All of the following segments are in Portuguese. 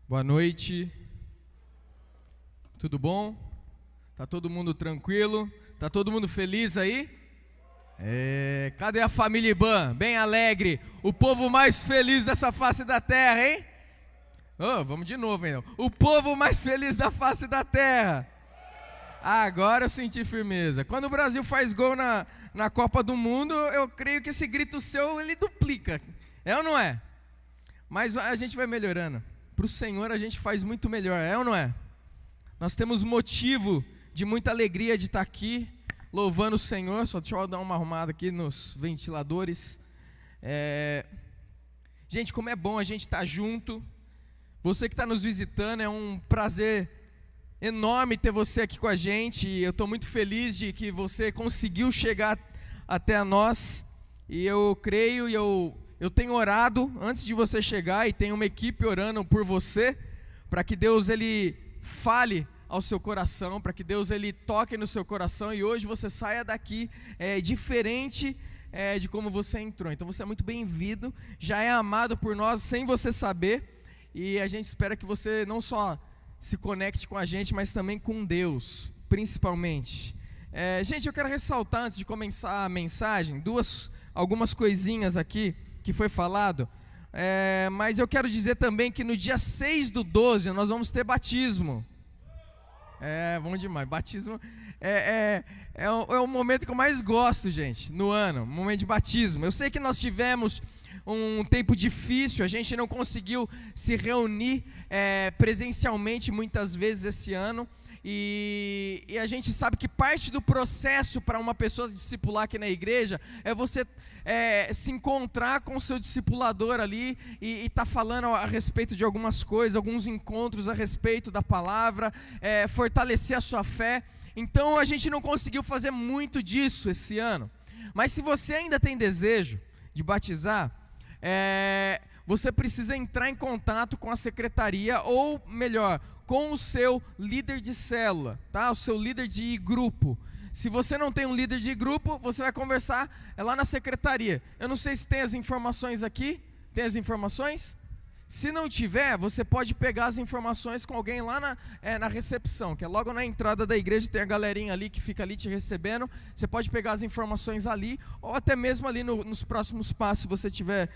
Boa noite. Tudo bom? Tá todo mundo tranquilo? Tá todo mundo feliz aí? Cadê a família Iban? Bem alegre. O povo mais feliz dessa face da terra, hein? Vamos de novo, hein? O povo mais feliz da face da terra. Agora eu senti firmeza. Quando o Brasil faz gol na Copa do Mundo, eu creio que esse grito seu, ele duplica. É ou não é? Mas a gente vai melhorando. Para o Senhor a gente faz muito melhor, é ou não é? Nós temos motivo de muita alegria de estar aqui, louvando o Senhor. Só deixa eu dar uma arrumada aqui nos ventiladores. Gente, como é bom a gente estar junto. Você que está nos visitando, é um prazer enorme ter você aqui com a gente. Eu estou muito feliz de que você conseguiu chegar até nós. E eu creio e eu tenho orado antes de você chegar, e tem uma equipe orando por você, para que Deus ele fale ao seu coração, para que Deus ele toque no seu coração, e hoje você saia daqui diferente de como você entrou. Então você é muito bem-vindo, já é amado por nós sem você saber, e a gente espera que você não só se conecte com a gente, mas também com Deus, principalmente. Gente, eu quero ressaltar antes de começar a mensagem, algumas coisinhas aqui que foi falado, mas eu quero dizer também que no dia 6/12 nós vamos ter batismo. Bom demais, batismo é o momento que eu mais gosto, gente, no ano, o momento de batismo. Eu sei que nós tivemos um tempo difícil, a gente não conseguiu se reunir presencialmente muitas vezes esse ano, e a gente sabe que parte do processo para uma pessoa discipular aqui na igreja é você se encontrar com o seu discipulador ali e tá falando a respeito de algumas coisas, alguns encontros a respeito da palavra, fortalecer a sua fé. Então a gente não conseguiu fazer muito disso esse ano, mas se você ainda tem desejo de batizar, você precisa entrar em contato com a secretaria, ou melhor, com o seu líder de célula, tá? O seu líder de grupo. Se você não tem um líder de grupo, você vai conversar lá na secretaria. Eu não sei se tem as informações aqui. Tem as informações? Se não tiver, você pode pegar as informações com alguém lá na recepção, que é logo na entrada da igreja, tem a galerinha ali que fica ali te recebendo. Você pode pegar as informações ali, ou até mesmo ali nos próximos passos, se você estiver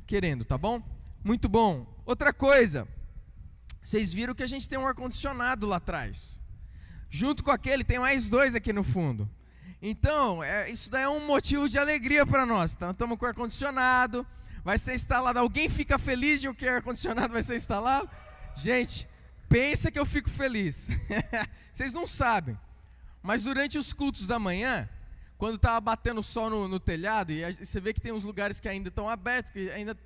querendo, tá bom? Muito bom. Outra coisa, vocês viram que a gente tem um ar-condicionado lá atrás. Junto com aquele, tem mais 2 aqui no fundo. Então, isso daí é um motivo de alegria para nós. Então, estamos com ar-condicionado, vai ser instalado. Alguém fica feliz de que o ar-condicionado vai ser instalado? Gente, pensa que eu fico feliz. Vocês não sabem, mas durante os cultos da manhã, quando estava batendo o sol no telhado, e você vê que tem uns lugares que ainda estão abertos, que ainda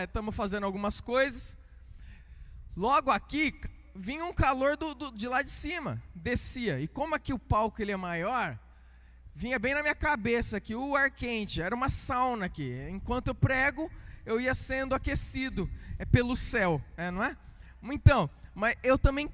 estamos fazendo algumas coisas, logo aqui vinha um calor de lá de cima, descia, e como aqui o palco ele é maior, vinha bem na minha cabeça aqui o ar quente, era uma sauna aqui. Enquanto eu prego, eu ia sendo aquecido pelo céu, não é? Então, mas eu também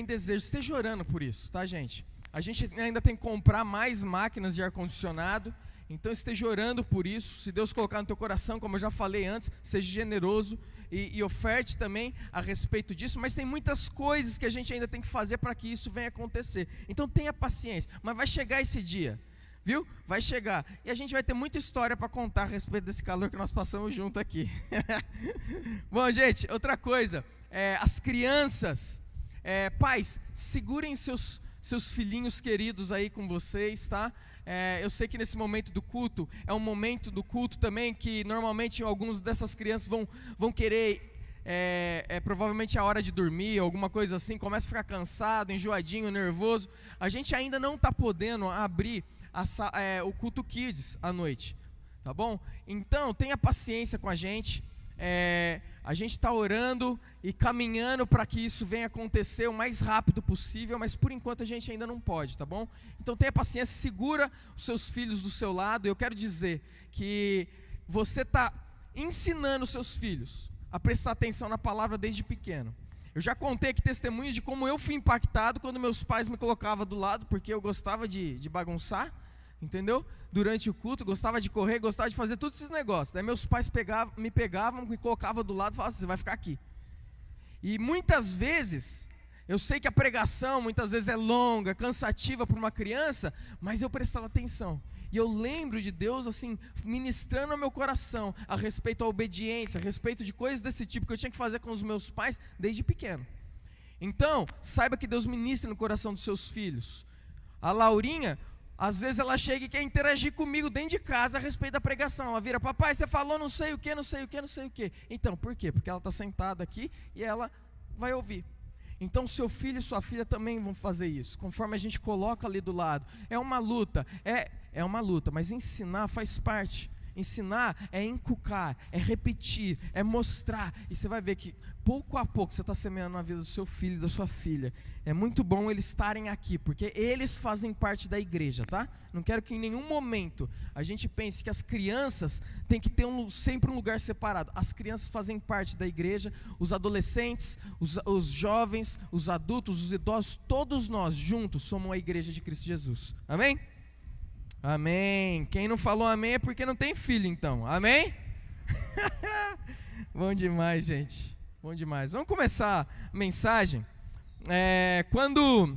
desejo, esteja orando por isso, tá, gente? A gente ainda tem que comprar mais máquinas de ar-condicionado, então esteja orando por isso. Se Deus colocar no teu coração, como eu já falei antes, seja generoso e oferte também a respeito disso. Mas tem muitas coisas que a gente ainda tem que fazer para que isso venha acontecer. Então tenha paciência, mas vai chegar esse dia, viu? Vai chegar, e a gente vai ter muita história para contar a respeito desse calor que nós passamos junto aqui. Bom, gente, outra coisa, as crianças, pais, segurem seus filhinhos queridos aí com vocês, tá? Eu sei que nesse momento do culto, é um momento do culto também que normalmente algumas dessas crianças vão querer, provavelmente a hora de dormir, alguma coisa assim, começa a ficar cansado, enjoadinho, nervoso. A gente ainda não está podendo abrir o culto Kids à noite, tá bom? Então tenha paciência com a gente. A gente está orando e caminhando para que isso venha acontecer o mais rápido possível, mas por enquanto a gente ainda não pode, tá bom? Então tenha paciência, segura os seus filhos do seu lado. Eu quero dizer que você está ensinando os seus filhos a prestar atenção na palavra desde pequeno. Eu já contei aqui testemunhos de como eu fui impactado quando meus pais me colocavam do lado, porque eu gostava de bagunçar, entendeu? Durante o culto, gostava de correr, gostava de fazer todos esses negócios. Daí meus pais me pegavam, me colocavam do lado e falavam assim: você vai ficar aqui. E muitas vezes, eu sei que a pregação muitas vezes é longa, cansativa para uma criança, mas eu prestava atenção. E eu lembro de Deus assim, ministrando ao meu coração a respeito da obediência, a respeito de coisas desse tipo que eu tinha que fazer com os meus pais desde pequeno. Então, saiba que Deus ministra no coração dos seus filhos. A Laurinha, às vezes ela chega e quer interagir comigo dentro de casa a respeito da pregação. Ela vira: papai, você falou não sei o que, não sei o que, não sei o que. Então, por quê? Porque ela está sentada aqui e ela vai ouvir. Então seu filho e sua filha também vão fazer isso, conforme a gente coloca ali do lado. É uma luta, é uma luta, mas ensinar faz parte. Ensinar é inculcar, é repetir, é mostrar. E você vai ver que pouco a pouco você está semeando na vida do seu filho e da sua filha. É muito bom eles estarem aqui, porque eles fazem parte da igreja, tá? Não quero que em nenhum momento a gente pense que as crianças têm que ter sempre um lugar separado. As crianças fazem parte da igreja, os adolescentes, os jovens, os adultos, os idosos, todos nós juntos somos a igreja de Cristo Jesus. Amém? Amém. Quem não falou amém é porque não tem filho, então. Amém? Bom demais, gente. Bom demais. Vamos começar a mensagem. Quando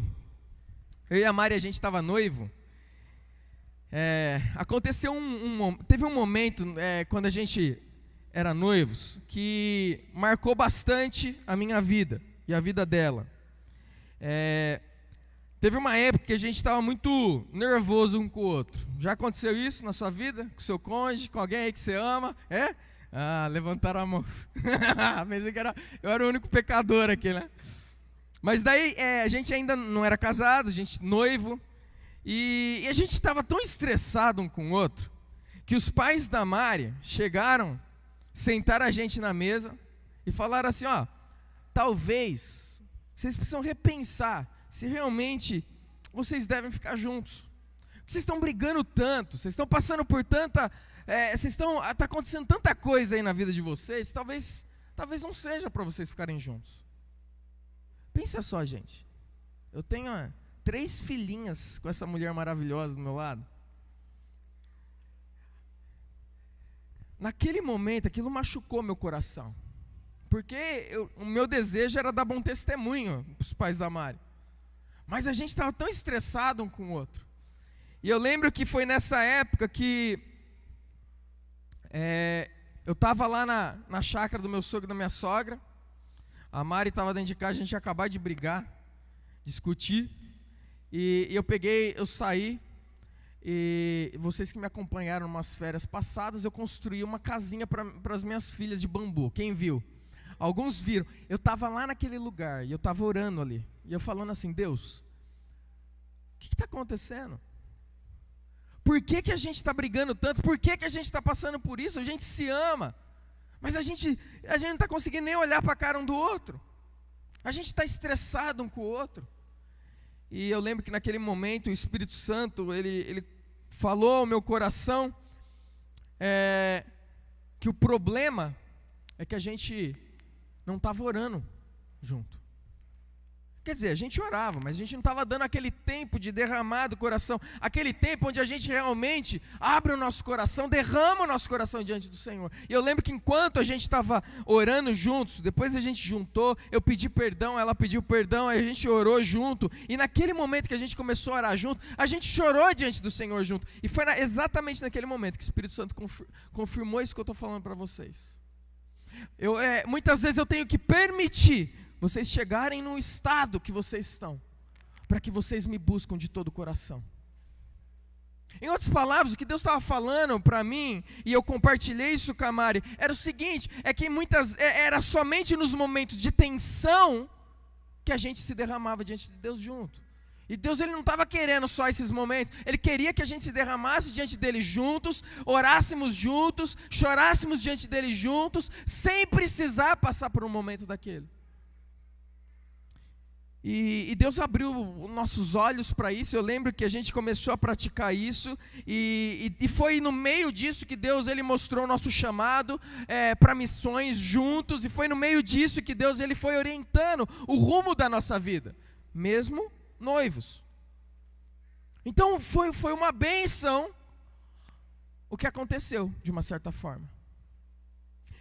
eu e a Mari, a gente estava noivo, aconteceu teve um momento quando a gente era noivos que marcou bastante a minha vida e a vida dela. Teve uma época que a gente estava muito nervoso um com o outro. Já aconteceu isso na sua vida? Com seu cônjuge, com alguém aí que você ama? Levantaram a mão. Pensei que eu era o único pecador aqui, né? Mas daí a gente ainda não era casado, a gente noivo. E a gente estava tão estressado um com o outro, que os pais da Mari chegaram, sentaram a gente na mesa e falaram assim: talvez vocês precisam repensar se realmente vocês devem ficar juntos. Vocês estão brigando tanto, vocês estão passando por tanta... está acontecendo tanta coisa aí na vida de vocês, talvez não seja para vocês ficarem juntos. Pensa só, gente. Eu tenho 3 filhinhas com essa mulher maravilhosa do meu lado. Naquele momento, aquilo machucou meu coração. Porque o meu desejo era dar bom testemunho para os pais da Mari. Mas a gente estava tão estressado um com o outro. E eu lembro que foi nessa época que eu estava lá na chácara do meu sogro e da minha sogra. A Mari estava dentro de casa, a gente ia acabar de brigar, discutir. E eu saí. E vocês que me acompanharam em umas férias passadas, eu construí uma casinha para as minhas filhas de bambu. Quem viu? Alguns viram. Eu estava lá naquele lugar e eu estava orando ali. E eu falando assim: Deus, o que está acontecendo? Por que a gente está brigando tanto? Por que a gente está passando por isso? A gente se ama, mas a gente não está conseguindo nem olhar para a cara um do outro. A gente está estressado um com o outro. E eu lembro que naquele momento o Espírito Santo, ele falou ao meu coração que o problema é que a gente não estava orando junto. Quer dizer, a gente orava, mas a gente não estava dando aquele tempo de derramar do coração, aquele tempo onde a gente realmente abre o nosso coração, derrama o nosso coração diante do Senhor. E eu lembro que enquanto a gente estava orando juntos, depois a gente juntou, eu pedi perdão, ela pediu perdão, aí a gente orou junto, e naquele momento que a gente começou a orar junto, a gente chorou diante do Senhor junto, e foi exatamente naquele momento que o Espírito Santo confirmou isso que eu estou falando para vocês. Muitas vezes eu tenho que permitir vocês chegarem no estado que vocês estão, para que vocês me buscam de todo o coração. Em outras palavras, o que Deus estava falando para mim, e eu compartilhei isso com a Mari, era o seguinte: que era somente nos momentos de tensão que a gente se derramava diante de Deus junto. E Deus, Ele não estava querendo só esses momentos, Ele queria que a gente se derramasse diante dEle juntos, orássemos juntos, chorássemos diante dEle juntos, sem precisar passar por um momento daquele. E Deus abriu os nossos olhos para isso. Eu lembro que a gente começou a praticar isso, e foi no meio disso que Deus, Ele mostrou o nosso chamado para missões juntos, e foi no meio disso que Deus, Ele foi orientando o rumo da nossa vida, mesmo noivos. Então foi uma bênção o que aconteceu, de uma certa forma.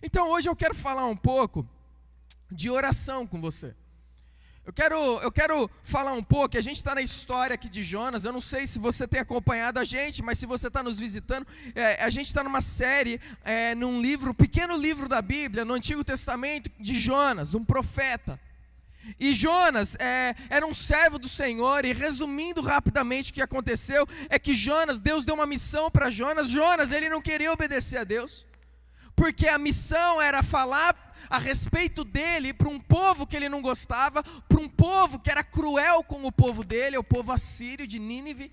Então hoje eu quero falar um pouco de oração com você. Eu quero falar um pouco, a gente está na história aqui de Jonas. Eu não sei se você tem acompanhado a gente, mas se você está nos visitando, a gente está numa série, num livro, pequeno livro da Bíblia, no Antigo Testamento, de Jonas, um profeta. E Jonas era um servo do Senhor, e resumindo rapidamente o que aconteceu, é que Deus deu uma missão para Jonas, ele não queria obedecer a Deus, porque a missão era falar a respeito dele para um povo que ele não gostava, para um povo que era cruel com o povo dele, o povo assírio de Nínive,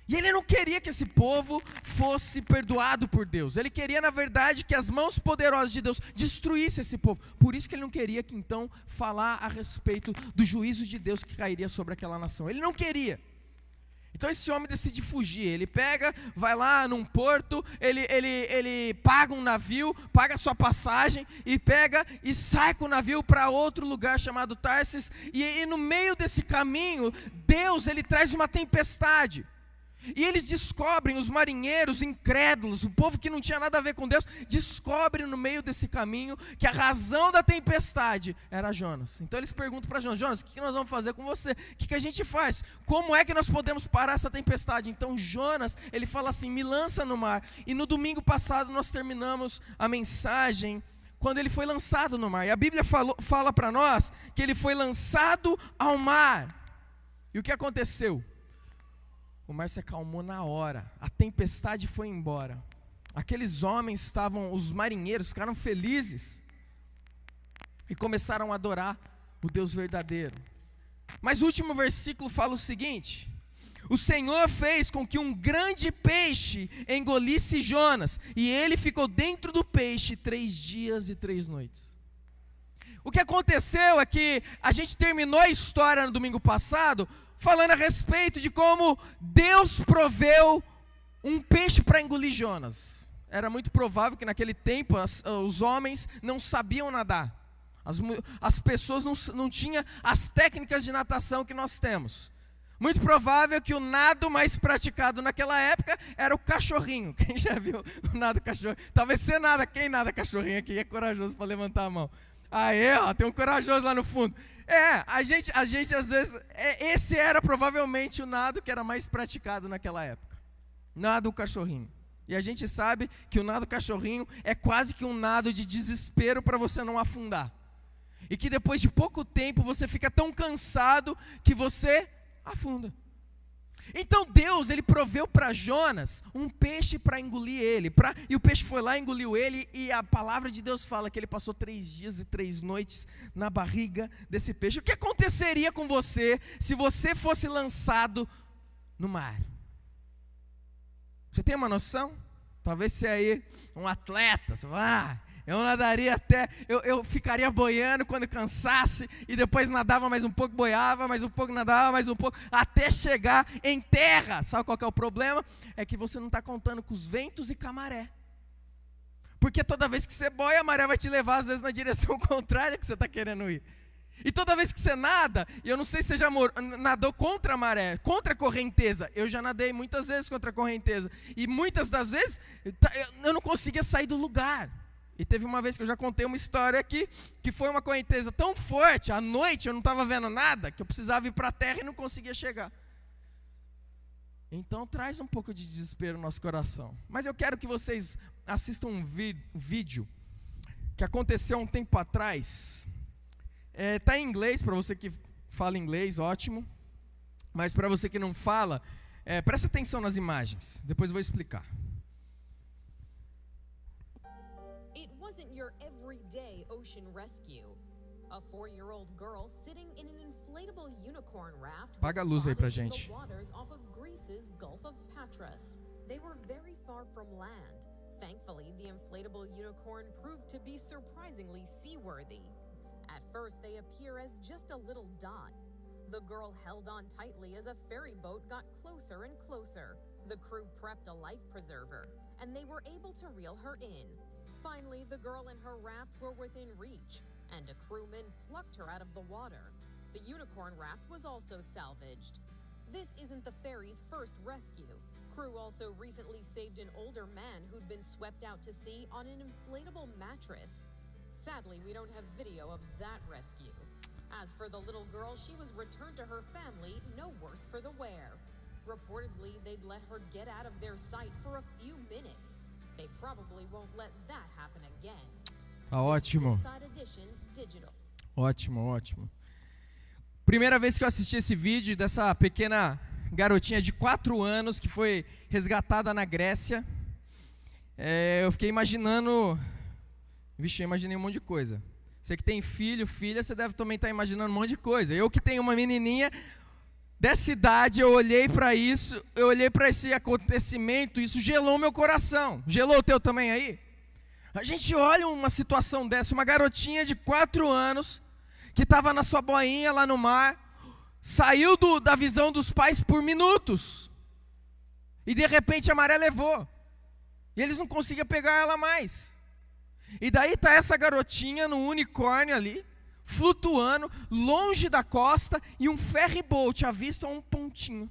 e ele não queria que esse povo fosse perdoado por Deus. Ele queria, na verdade, que as mãos poderosas de Deus destruíssem esse povo. Por isso que ele não queria que então falar a respeito do juízo de Deus que cairia sobre aquela nação. Ele não queria. Então esse homem decide fugir. Ele pega, vai lá num porto, ele paga um navio, paga a sua passagem e pega e sai com o navio para outro lugar chamado Tarsis. E no meio desse caminho, Deus ele traz uma tempestade. E eles descobrem, os marinheiros incrédulos, o povo que não tinha nada a ver com Deus, descobrem no meio desse caminho que a razão da tempestade era Jonas. Então eles perguntam para Jonas, o que nós vamos fazer com você? O que a gente faz? Como é que nós podemos parar essa tempestade? Então Jonas, ele fala assim, me lança no mar. E no domingo passado nós terminamos a mensagem quando ele foi lançado no mar. E a Bíblia fala para nós que ele foi lançado ao mar. E o que aconteceu? O mar se acalmou na hora, a tempestade foi embora. Aqueles homens os marinheiros ficaram felizes e começaram a adorar o Deus verdadeiro. Mas o último versículo fala o seguinte: o Senhor fez com que um grande peixe engolisse Jonas, e ele ficou dentro do peixe 3 dias e 3 noites. O que aconteceu é que a gente terminou a história no domingo passado falando a respeito de como Deus proveu um peixe para engolir Jonas. Era muito provável que naquele tempo os homens não sabiam nadar. As pessoas não tinham as técnicas de natação que nós temos. Muito provável que o nado mais praticado naquela época era o cachorrinho. Quem já viu o nado cachorrinho? Talvez você nada. Quem nada cachorrinho aqui é corajoso para levantar a mão. Aí, ó, tem um corajoso lá no fundo. A gente às vezes, esse era provavelmente o nado que era mais praticado naquela época. Nado cachorrinho. E a gente sabe que o nado cachorrinho é quase que um nado de desespero para você não afundar. E que depois de pouco tempo você fica tão cansado que você afunda. Então Deus, ele proveu para Jonas um peixe para engolir ele. E o peixe foi lá, engoliu ele. E a palavra de Deus fala que ele passou 3 dias e 3 noites na barriga desse peixe. O que aconteceria com você se você fosse lançado no mar? Você tem uma noção? Talvez você aí, um atleta, você fala, eu nadaria até, eu ficaria boiando quando cansasse, e depois nadava mais um pouco, boiava mais um pouco, nadava mais um pouco, até chegar em terra. Sabe qual que é o problema? É que você não está contando com os ventos e com a maré. Porque toda vez que você boia, a maré vai te levar às vezes na direção contrária que você está querendo ir. E toda vez que você nada, e eu não sei se você já nadou contra a maré, contra a correnteza. Eu já nadei muitas vezes contra a correnteza. E muitas das vezes, eu não conseguia sair do lugar. E teve uma vez que eu já contei uma história aqui, que foi uma correnteza tão forte, à noite eu não estava vendo nada, que eu precisava ir para a terra e não conseguia chegar. Então traz um pouco de desespero no nosso coração. Mas eu quero que vocês assistam um vídeo que aconteceu há um tempo atrás. Está em inglês, para você que fala inglês, ótimo. Mas para você que não fala, presta atenção nas imagens, depois eu vou explicar. It wasn't your everyday ocean rescue. A 4-year-old girl sitting in an inflatable unicorn raft Apaga a luz aí pra gente. the waters off of Greece's Gulf of Patras. They were very far from land. Thankfully, the inflatable unicorn proved to be surprisingly seaworthy. At first, they appear as just a little dot. The girl held on tightly as a ferry boat got closer and closer. The crew prepped a life preserver, and they were able to reel her in. Finally, the girl and her raft were within reach, and a crewman plucked her out of the water. The unicorn raft was also salvaged. This isn't the ferry's first rescue. Crew also recently saved an older man who'd been swept out to sea on an inflatable mattress. Sadly, we don't have video of that rescue. As for the little girl, she was returned to her family, no worse for the wear. Reportedly, they'd let her get out of their sight for a few minutes. They probably won't let that happen again. Tá ótimo. Inside Edition Digital. Ótimo, ótimo. Primeira vez que eu assisti esse vídeo dessa pequena garotinha de 4 anos que foi resgatada na Grécia, eu fiquei imaginando... Vixe, eu imaginei um monte de coisa. Você que tem filho, filha, você deve também estar imaginando um monte de coisa. Eu que tenho uma menininha dessa idade, eu olhei para isso, eu olhei para esse acontecimento, isso gelou meu coração. Gelou o teu também aí? A gente olha uma situação dessa, uma garotinha de 4 anos, que estava na sua boinha lá no mar, saiu da visão dos pais por minutos, e de repente a maré levou, e eles não conseguiam pegar ela mais. E daí está essa garotinha no unicórnio ali, flutuando, longe da costa, e um ferry boat avista um pontinho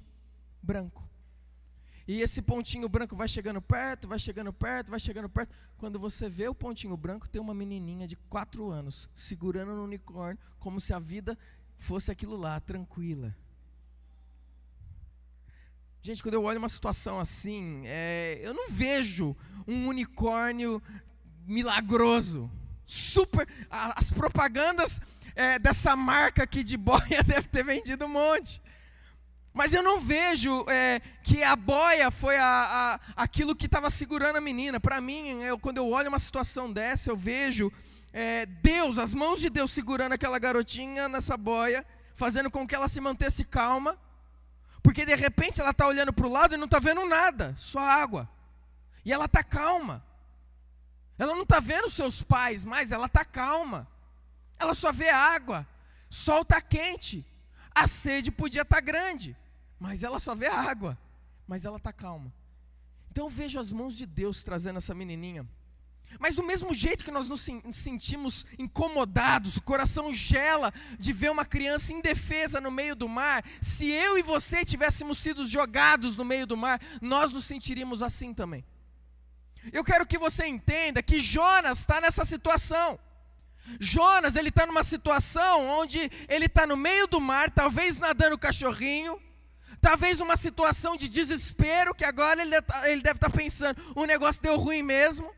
branco. E esse pontinho branco vai chegando perto, vai chegando perto, vai chegando perto. Quando você vê o pontinho branco, tem uma menininha de 4 anos, segurando no unicórnio, como se a vida fosse aquilo lá, tranquila. Gente, quando eu olho uma situação assim, eu não vejo um unicórnio milagroso, super, as propagandas dessa marca aqui de boia deve ter vendido um monte, mas eu não vejo que a boia foi aquilo que estava segurando a menina. Para mim, quando eu olho uma situação dessa, eu vejo Deus, as mãos de Deus segurando aquela garotinha nessa boia, fazendo com que ela se mantesse calma, porque de repente ela está olhando para o lado e não está vendo nada, só água, e ela está calma. Ela não está vendo seus pais, mas ela está calma. Ela só vê água, sol está quente, a sede podia estar grande, mas ela só vê água, mas ela está calma. Então eu vejo as mãos de Deus trazendo essa menininha. Mas do mesmo jeito que nós nos sentimos incomodados, o coração gela de ver uma criança indefesa no meio do mar, se eu e você tivéssemos sido jogados no meio do mar, nós nos sentiríamos assim também. Eu quero que você entenda que Jonas está nessa situação. Jonas, ele está numa situação onde ele está no meio do mar, talvez nadando cachorrinho, talvez uma situação de desespero, que agora ele deve estar pensando, o negócio deu ruim mesmo.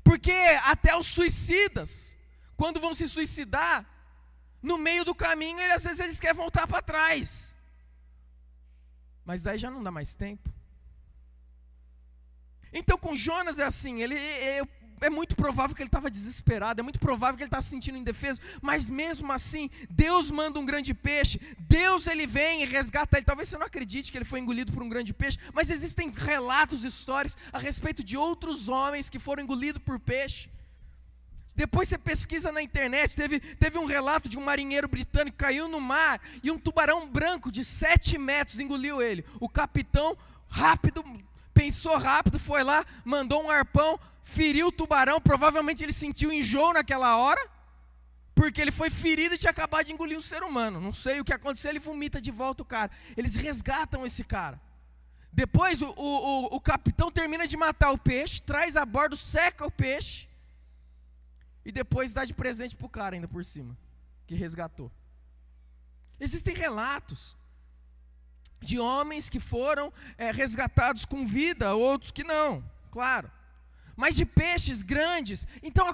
Porque até os suicidas, quando vão se suicidar, no meio do caminho, às vezes eles querem voltar para trás. Mas daí já não dá mais tempo. Então com Jonas é assim, é muito provável que ele estava desesperado, é muito provável que ele estava se sentindo indefeso, mas mesmo assim, Deus manda um grande peixe, Deus ele vem e resgata ele. Talvez você não acredite que ele foi engolido por um grande peixe, mas existem relatos históricos a respeito de outros homens que foram engolidos por peixe. Depois você pesquisa na internet, teve um relato de um marinheiro britânico que caiu no mar e um tubarão branco de 7 metros engoliu ele. O capitão pensou rápido, foi lá, mandou um arpão, feriu o tubarão, provavelmente ele sentiu enjoo naquela hora, porque ele foi ferido e tinha acabado de engolir um ser humano. Não sei o que aconteceu, ele vomita de volta o cara. Eles resgatam esse cara. Depois o capitão termina de matar o peixe, traz a bordo, seca o peixe, e depois dá de presente para o cara ainda por cima, que resgatou. Existem relatos de homens que foram resgatados com vida, outros que não, claro. Mas de peixes grandes, então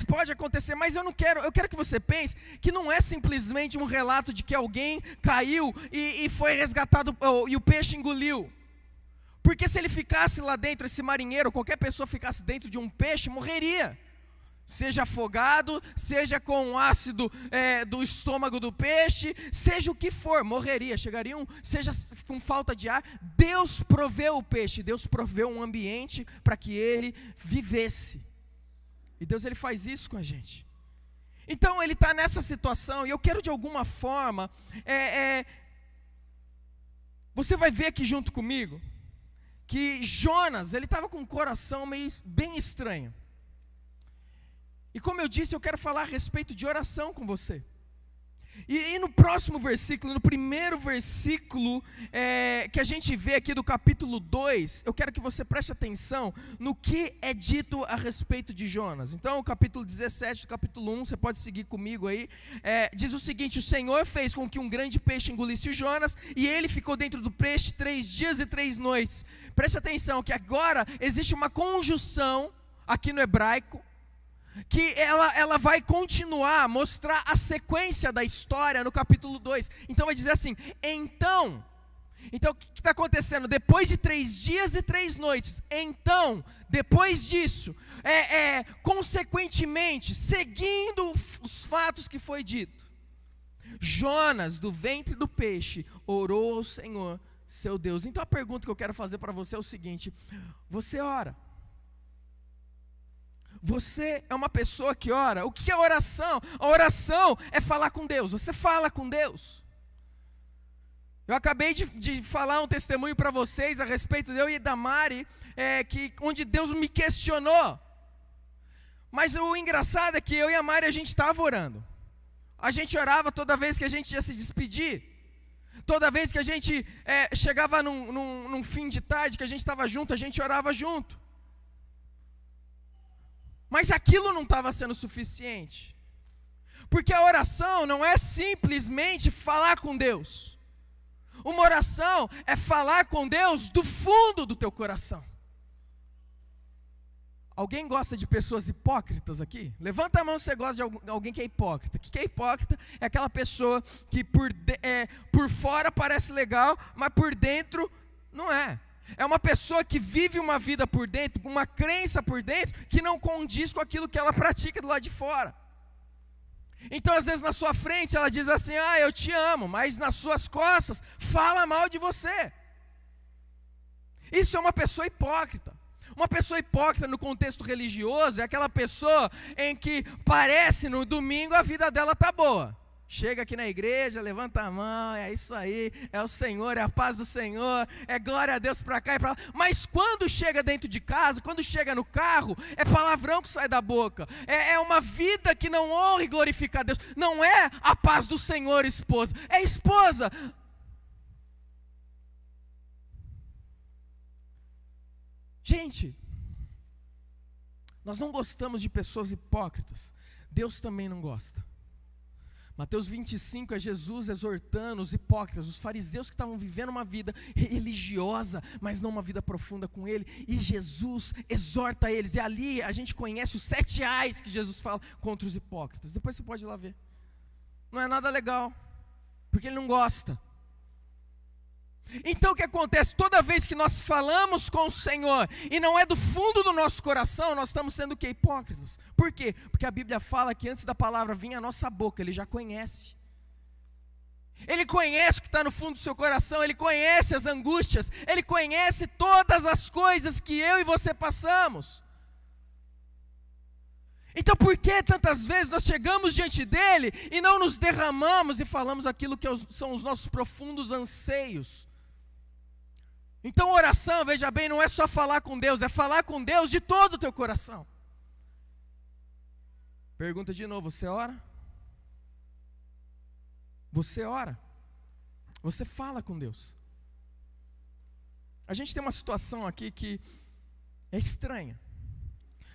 pode acontecer, mas eu quero que você pense que não é simplesmente um relato de que alguém caiu e foi resgatado e o peixe engoliu. Porque se ele ficasse lá dentro, esse marinheiro, qualquer pessoa ficasse dentro de um peixe, morreria. Seja afogado, seja com ácido do estômago do peixe, seja o que for, morreria, seja com falta de ar. Deus proveu o peixe, Deus proveu um ambiente para que ele vivesse. E Deus ele faz isso com a gente. Então ele está nessa situação, e eu quero de alguma forma, você vai ver aqui junto comigo, que Jonas, ele estava com um coração bem estranho. E como eu disse, eu quero falar a respeito de oração com você. E no próximo versículo, no primeiro versículo que a gente vê aqui do capítulo 2, eu quero que você preste atenção no que é dito a respeito de Jonas. Então, o capítulo 17 do capítulo 1, você pode seguir comigo aí, diz o seguinte: o Senhor fez com que um grande peixe engolisse o Jonas, e ele ficou dentro do peixe 3 dias e 3 noites. Preste atenção que agora existe uma conjunção aqui no hebraico, que ela vai continuar a mostrar a sequência da história no capítulo 2. Então vai dizer assim: então o que está acontecendo? Depois de 3 dias e 3 noites, então, depois disso, consequentemente, seguindo os fatos que foi dito, Jonas, do ventre do peixe, orou ao Senhor, seu Deus. Então a pergunta que eu quero fazer para você é o seguinte: você ora? Você é uma pessoa que ora? O que é oração? A oração é falar com Deus. Você fala com Deus. Eu acabei de falar um testemunho para vocês a respeito de eu e da Mari, onde Deus me questionou. Mas o engraçado é que eu e a Mari, a gente estava orando. A gente orava toda vez que a gente ia se despedir. Toda vez que a gente chegava num fim de tarde, que a gente estava junto, a gente orava junto. Mas aquilo não estava sendo suficiente. Porque a oração não é simplesmente falar com Deus. Uma oração é falar com Deus do fundo do teu coração. Alguém gosta de pessoas hipócritas aqui? Levanta a mão se você gosta de alguém que é hipócrita. O que é hipócrita? É aquela pessoa que por fora parece legal, mas por dentro não é. É uma pessoa que vive uma vida por dentro, com uma crença por dentro, que não condiz com aquilo que ela pratica do lado de fora. Então, às vezes, na sua frente, ela diz assim: eu te amo, mas nas suas costas, fala mal de você. Isso é uma pessoa hipócrita. Uma pessoa hipócrita no contexto religioso é aquela pessoa em que parece no domingo a vida dela está boa. Chega aqui na igreja, levanta a mão, é isso aí, é o Senhor, é a paz do Senhor, é glória a Deus para cá e para lá. Mas quando chega dentro de casa, quando chega no carro, é palavrão que sai da boca. É uma vida que não honra e glorifica a Deus. Não é a paz do Senhor, esposa. É esposa. Gente, nós não gostamos de pessoas hipócritas. Deus também não gosta. Mateus 25 é Jesus exortando os hipócritas, os fariseus que estavam vivendo uma vida religiosa, mas não uma vida profunda com Ele, e Jesus exorta eles, e ali a gente conhece os 7 ais que Jesus fala contra os hipócritas. Depois você pode ir lá ver. Não é nada legal, porque Ele não gosta. Então o que acontece? Toda vez que nós falamos com o Senhor e não é do fundo do nosso coração, nós estamos sendo o quê? Hipócritas. Por quê? Porque a Bíblia fala que antes da palavra vir à nossa boca, Ele já conhece. Ele conhece o que está no fundo do seu coração, Ele conhece as angústias, Ele conhece todas as coisas que eu e você passamos. Então por que tantas vezes nós chegamos diante dEle e não nos derramamos e falamos aquilo que são os nossos profundos anseios? Então oração, veja bem, não é só falar com Deus, é falar com Deus de todo o teu coração. Pergunta de novo: você ora? Você ora? Você fala com Deus? A gente tem uma situação aqui que é estranha.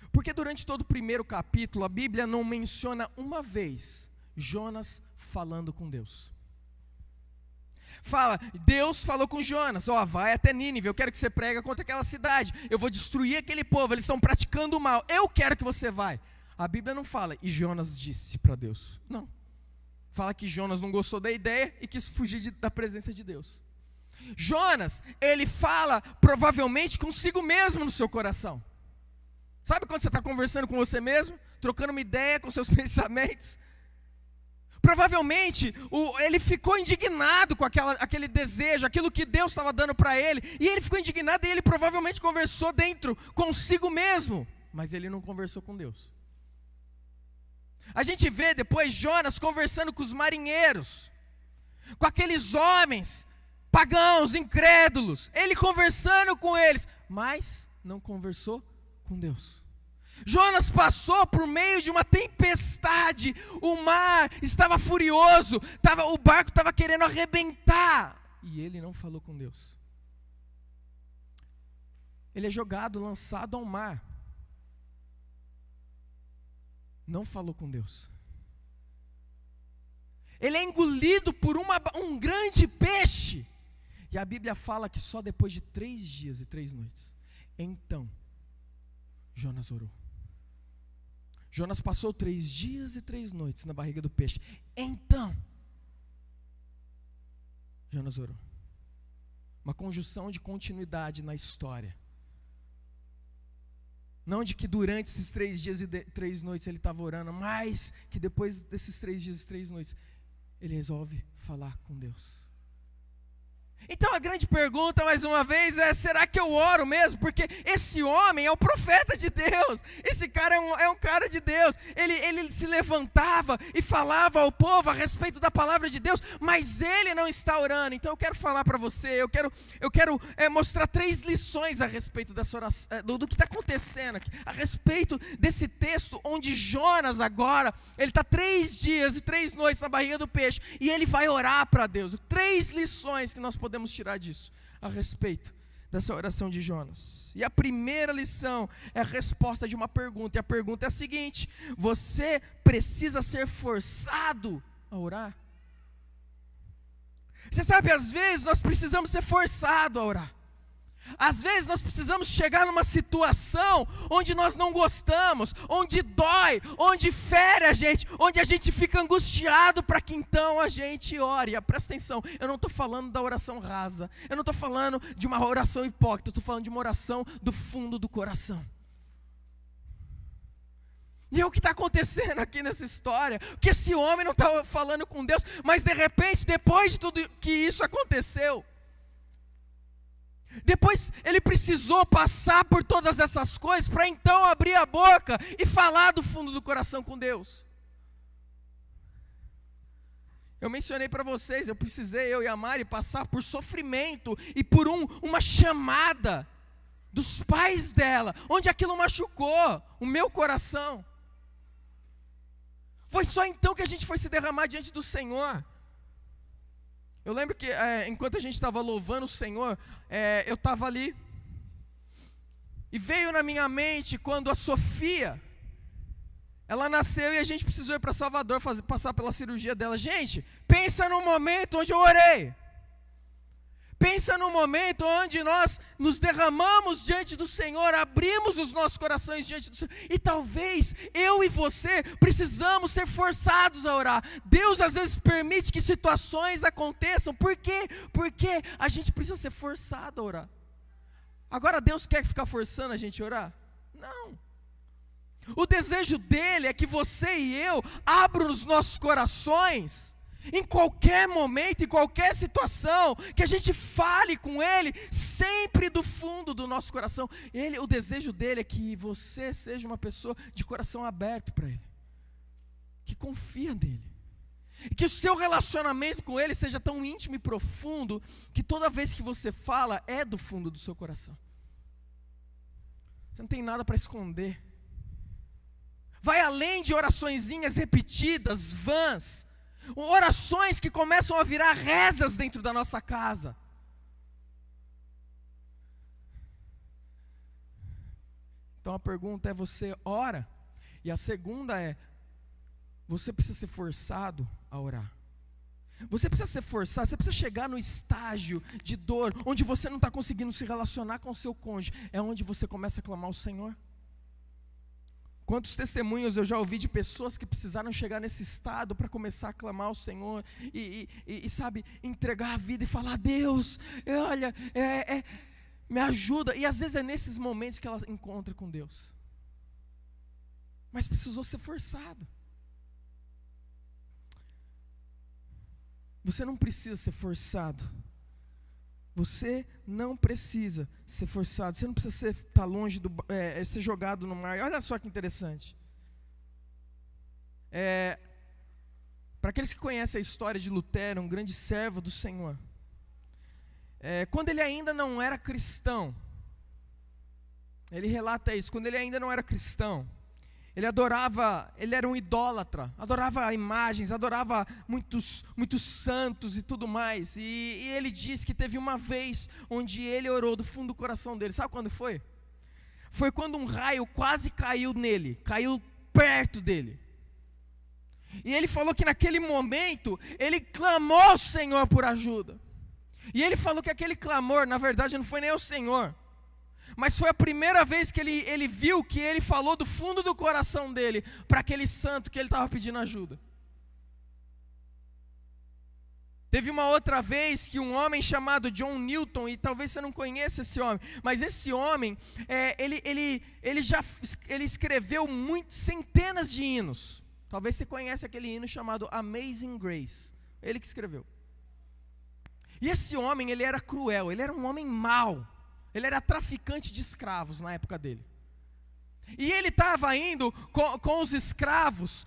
Porque durante todo o primeiro capítulo, a Bíblia não menciona uma vez Jonas falando com Deus. Fala, Deus falou com Jonas: vai até Nínive, eu quero que você pregue contra aquela cidade, eu vou destruir aquele povo, eles estão praticando o mal, eu quero que você vá. A Bíblia não fala, e Jonas disse para Deus. Não. Fala que Jonas não gostou da ideia e quis fugir da presença de Deus. Jonas, ele fala provavelmente consigo mesmo no seu coração. Sabe quando você está conversando com você mesmo, trocando uma ideia com seus pensamentos? Provavelmente ele ficou indignado com aquele desejo, aquilo que Deus estava dando para ele, e ele ficou indignado e ele provavelmente conversou dentro consigo mesmo, mas ele não conversou com Deus. A gente vê depois Jonas conversando com os marinheiros, com aqueles homens pagãos, incrédulos, ele conversando com eles, mas não conversou com Deus. Jonas passou por meio de uma tempestade, o mar estava furioso, o barco estava querendo arrebentar, e ele não falou com Deus. Ele é jogado, lançado ao mar, não falou com Deus. Ele é engolido por um grande peixe, e a Bíblia fala que só depois de 3 dias e 3 noites, então, Jonas orou. Jonas passou 3 dias e 3 noites na barriga do peixe. Então, Jonas orou. Uma conjunção de continuidade na história. Não de que durante esses 3 dias e 3 noites ele estava orando, mas que depois desses 3 dias e 3 noites, ele resolve falar com Deus. Então a grande pergunta, mais uma vez, é: será que eu oro mesmo? Porque esse homem é o profeta de Deus, esse cara é um cara de Deus, ele se levantava e falava ao povo a respeito da palavra de Deus, mas ele não está orando. Então eu quero falar para você, eu quero mostrar 3 lições a respeito dessa oração, do que está acontecendo aqui, a respeito desse texto, onde Jonas agora, ele está 3 dias e 3 noites na barriga do peixe, e ele vai orar para Deus. 3 lições que nós podemos tirar disso, a respeito dessa oração de Jonas. E a primeira lição é a resposta de uma pergunta, e a pergunta é a seguinte: você precisa ser forçado a orar? Você sabe, às vezes nós precisamos ser forçados a orar. Às vezes nós precisamos chegar numa situação onde nós não gostamos, onde dói, onde fere a gente, onde a gente fica angustiado para que então a gente ore. Presta atenção, eu não estou falando da oração rasa, eu não estou falando de uma oração hipócrita, eu estou falando de uma oração do fundo do coração. E é o que está acontecendo aqui nessa história, que esse homem não estava falando com Deus, mas de repente, depois de tudo que isso aconteceu, depois ele precisou passar por todas essas coisas para então abrir a boca e falar do fundo do coração com Deus. Eu mencionei para vocês, eu e a Mari, passar por sofrimento e por uma chamada dos pais dela, onde aquilo machucou o meu coração. Foi só então que a gente foi se derramar diante do Senhor. Eu lembro que enquanto a gente estava louvando o Senhor, eu estava ali, e veio na minha mente quando a Sofia, ela nasceu e a gente precisou ir para Salvador passar pela cirurgia dela. Gente, pensa no momento onde eu orei. Pensa no momento onde nós nos derramamos diante do Senhor, abrimos os nossos corações diante do Senhor. E talvez eu e você precisamos ser forçados a orar. Deus às vezes permite que situações aconteçam. Por quê? Porque a gente precisa ser forçado a orar. Agora Deus quer ficar forçando a gente a orar? Não. O desejo dele é que você e eu abram os nossos corações em qualquer momento, em qualquer situação, que a gente fale com Ele, sempre do fundo do nosso coração. O desejo dele é que você seja uma pessoa de coração aberto para Ele, que confia nele, e que o seu relacionamento com Ele seja tão íntimo e profundo, que toda vez que você fala, é do fundo do seu coração. Você não tem nada para esconder. Vai além de oraçõezinhas repetidas, vãs, orações que começam a virar rezas dentro da nossa casa. Então a pergunta é: você ora? E a segunda é: você precisa ser forçado a orar. Você precisa ser forçado, você precisa chegar no estágio de dor, onde você não está conseguindo se relacionar com o seu cônjuge, é onde você começa a clamar ao Senhor. Quantos testemunhos eu já ouvi de pessoas que precisaram chegar nesse estado para começar a clamar ao Senhor e sabe, entregar a vida e falar: Deus, olha, me ajuda. E às vezes é nesses momentos que ela encontra com Deus. Mas precisou ser forçado. Você não precisa ser forçado. Você não precisa ser forçado. Você não precisa estar longe ser jogado no mar. Olha só que interessante. Para aqueles que conhecem a história de Lutero, um grande servo do Senhor, quando ele ainda não era cristão, ele relata isso, quando ele ainda não era cristão, ele era um idólatra, adorava imagens, adorava muitos santos e tudo mais. E ele diz que teve uma vez onde ele orou do fundo do coração dele. Sabe quando foi? Foi quando um raio quase caiu nele, caiu perto dele. E ele falou que naquele momento, ele clamou ao Senhor por ajuda. E ele falou que aquele clamor, na verdade, não foi nem ao Senhor, mas foi a primeira vez que ele viu que ele falou do fundo do coração dele para aquele santo que ele estava pedindo ajuda. Teve uma outra vez que um homem chamado John Newton, e talvez você não conheça esse homem, mas esse homem, ele escreveu centenas de hinos. Talvez você conheça aquele hino chamado Amazing Grace, ele que escreveu. E esse homem, ele era cruel, ele era um homem mau. Ele era traficante de escravos na época dele. E ele estava indo com os escravos,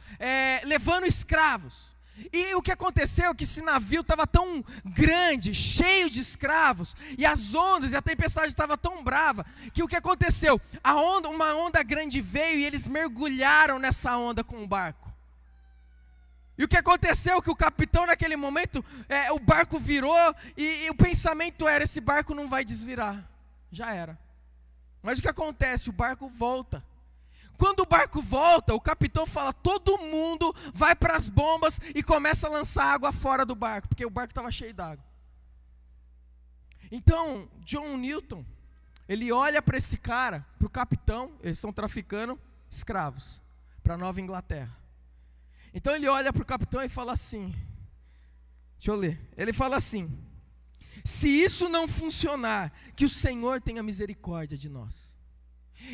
levando escravos. E o que aconteceu é que esse navio estava tão grande, cheio de escravos, e as ondas e a tempestade estava tão brava, que o que aconteceu? Uma onda grande veio e eles mergulharam nessa onda com o barco. E o que aconteceu é que o capitão naquele momento, o barco virou e o pensamento era, esse barco não vai desvirar. Já era. Mas o que acontece? O barco volta. Quando o barco volta, o capitão fala, todo mundo vai para as bombas e começa a lançar água fora do barco, porque o barco estava cheio d'água. Então, John Newton, ele olha para esse cara, para o capitão, eles estão traficando escravos para Nova Inglaterra. Então ele olha para o capitão e fala assim, deixa eu ler, ele fala assim: se isso não funcionar, que o Senhor tenha misericórdia de nós.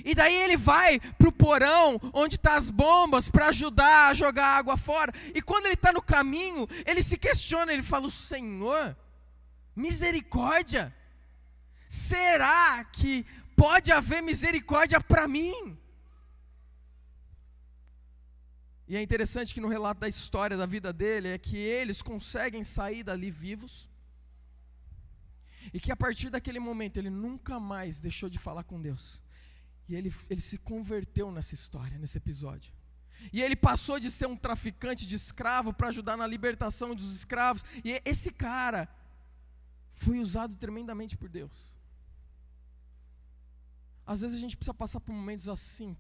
E daí ele vai para o porão, onde estão as bombas, para ajudar a jogar água fora. E quando ele está no caminho, ele se questiona, ele fala, o Senhor, misericórdia? Será que pode haver misericórdia para mim? E é interessante que no relato da história da vida dele, é que eles conseguem sair dali vivos. E que a partir daquele momento ele nunca mais deixou de falar com Deus. E ele se converteu nessa história, nesse episódio. E ele passou de ser um traficante de escravo para ajudar na libertação dos escravos. E esse cara foi usado tremendamente por Deus. Às vezes a gente precisa passar por momentos assim,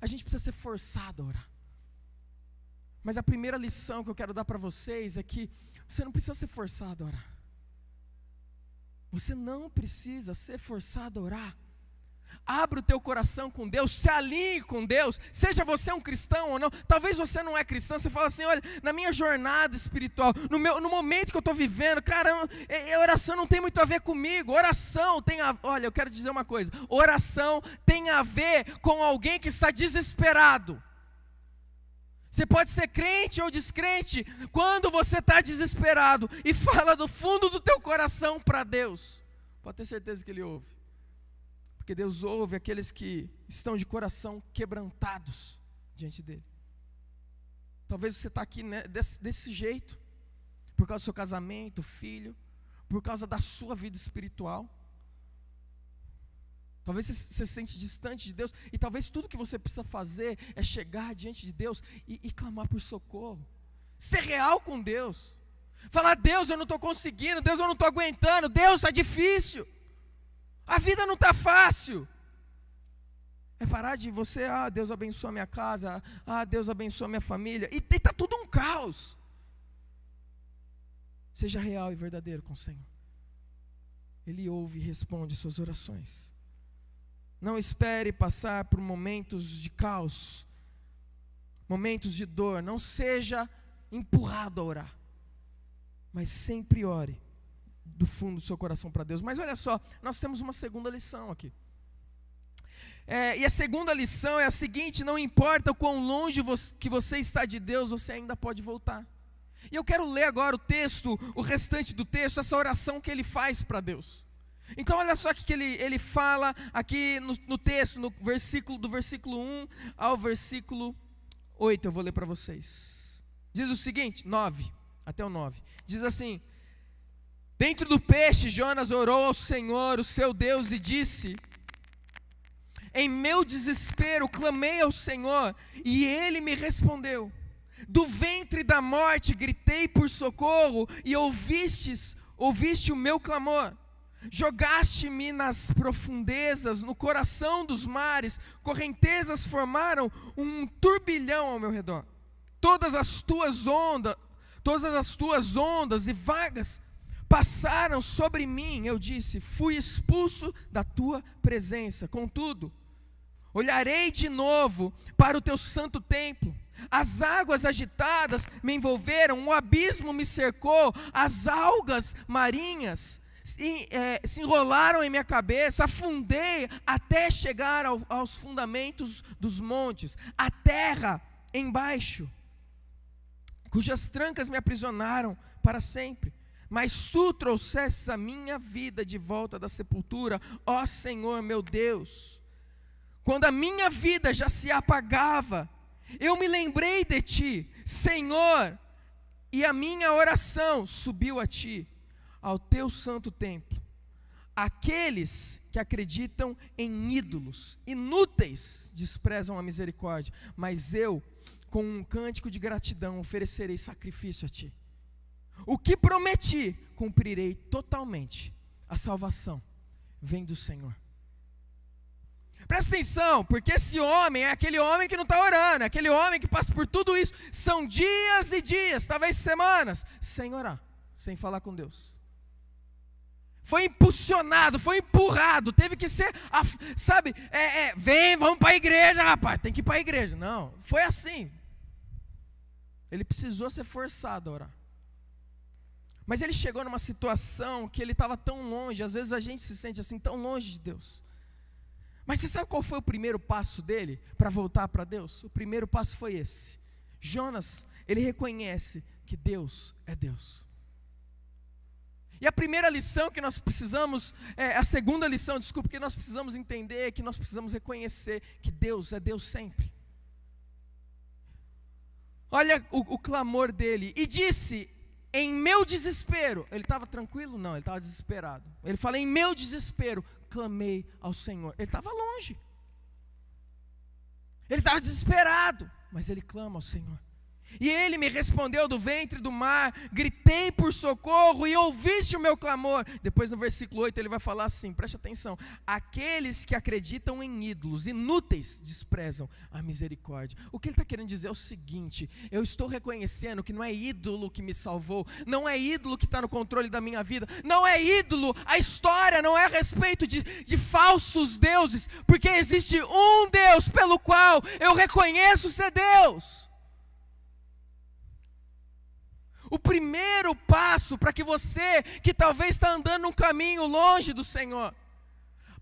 a gente precisa ser forçado a orar. Mas a primeira lição que eu quero dar para vocês é que você não precisa ser forçado a orar. Você não precisa ser forçado a orar. Abra o teu coração com Deus, se alinhe com Deus, seja você um cristão ou não. Talvez você não é cristão, você fala assim, olha, na minha jornada espiritual, no momento que eu estou vivendo, cara, oração não tem muito a ver comigo. Oração olha, eu quero dizer uma coisa, oração tem a ver com alguém que está desesperado. Você pode ser crente ou descrente, quando você está desesperado e fala do fundo do teu coração para Deus, pode ter certeza que Ele ouve. Porque Deus ouve aqueles que estão de coração quebrantados diante dEle. Talvez você está aqui, né, desse jeito, por causa do seu casamento, filho, por causa da sua vida espiritual. Talvez você se sente distante de Deus, e talvez tudo que você precisa fazer é chegar diante de Deus e clamar por socorro. Ser real com Deus. Falar, Deus, eu não estou conseguindo, Deus, eu não estou aguentando, Deus, está difícil. A vida não está fácil. É parar de você, Deus abençoa a minha casa, Deus abençoa a minha família, e está tudo um caos. Seja real e verdadeiro com o Senhor. Ele ouve e responde suas orações. Não espere passar por momentos de caos, momentos de dor. Não seja empurrado a orar, mas sempre ore do fundo do seu coração para Deus. Mas olha só, nós temos uma segunda lição aqui. E a segunda lição é a seguinte: não importa o quão longe que você está de Deus, você ainda pode voltar. E eu quero ler agora o restante do texto, essa oração que ele faz para Deus. Então olha só o que ele fala aqui no texto, do versículo 1 ao versículo 8, eu vou ler para vocês. Diz o seguinte, 9, até o 9, diz assim: dentro do peixe, Jonas orou ao Senhor, o seu Deus, e disse: Em meu desespero, clamei ao Senhor, e Ele me respondeu. Do ventre da morte, gritei por socorro, e ouviste o meu clamor. Jogaste-me nas profundezas, no coração dos mares, correntezas formaram um turbilhão ao meu redor. Todas as tuas ondas e vagas passaram sobre mim. Eu disse, fui expulso da tua presença. Contudo, olharei de novo para o teu santo templo. As águas agitadas me envolveram, um abismo me cercou, as algas marinhas se enrolaram em minha cabeça, afundei até chegar aos fundamentos dos montes, a terra embaixo, cujas trancas me aprisionaram para sempre. Mas tu trouxestes a minha vida de volta da sepultura, ó Senhor meu Deus. Quando a minha vida já se apagava, eu me lembrei de ti, Senhor, e a minha oração subiu a ti, ao teu santo templo. Aqueles que acreditam em ídolos inúteis desprezam a misericórdia, mas eu, com um cântico de gratidão, oferecerei sacrifício a ti. O que prometi, cumprirei totalmente. A salvação vem do Senhor. Presta atenção, porque esse homem é aquele homem que não está orando, é aquele homem que passa por tudo isso. São dias e dias, talvez semanas, sem orar, sem falar com Deus. Foi impulsionado, foi empurrado, teve que ser, vem, vamos para a igreja, rapaz, tem que ir para a igreja. Não, foi assim. Ele precisou ser forçado a orar. Mas ele chegou numa situação que ele estava tão longe, às vezes a gente se sente assim, tão longe de Deus. Mas você sabe qual foi o primeiro passo dele para voltar para Deus? O primeiro passo foi esse. Jonas, ele reconhece que Deus é Deus. E a primeira lição que nós precisamos, a segunda lição, desculpa, que nós precisamos entender, que nós precisamos reconhecer que Deus é Deus sempre. Olha o clamor dele, e disse, em meu desespero, ele estava tranquilo? Não, ele estava desesperado. Ele fala, em meu desespero, clamei ao Senhor. Ele estava longe, ele estava desesperado, mas ele clama ao Senhor. E ele me respondeu do ventre do mar, gritei por socorro e ouviste o meu clamor. Depois no versículo 8 ele vai falar assim, preste atenção. Aqueles que acreditam em ídolos inúteis desprezam a misericórdia. O que ele está querendo dizer é o seguinte, eu estou reconhecendo que não é ídolo que me salvou, não é ídolo que está no controle da minha vida, não é ídolo, a história não é a respeito de falsos deuses, porque existe um Deus pelo qual eu reconheço ser Deus. O primeiro passo para que você que talvez está andando num caminho longe do Senhor,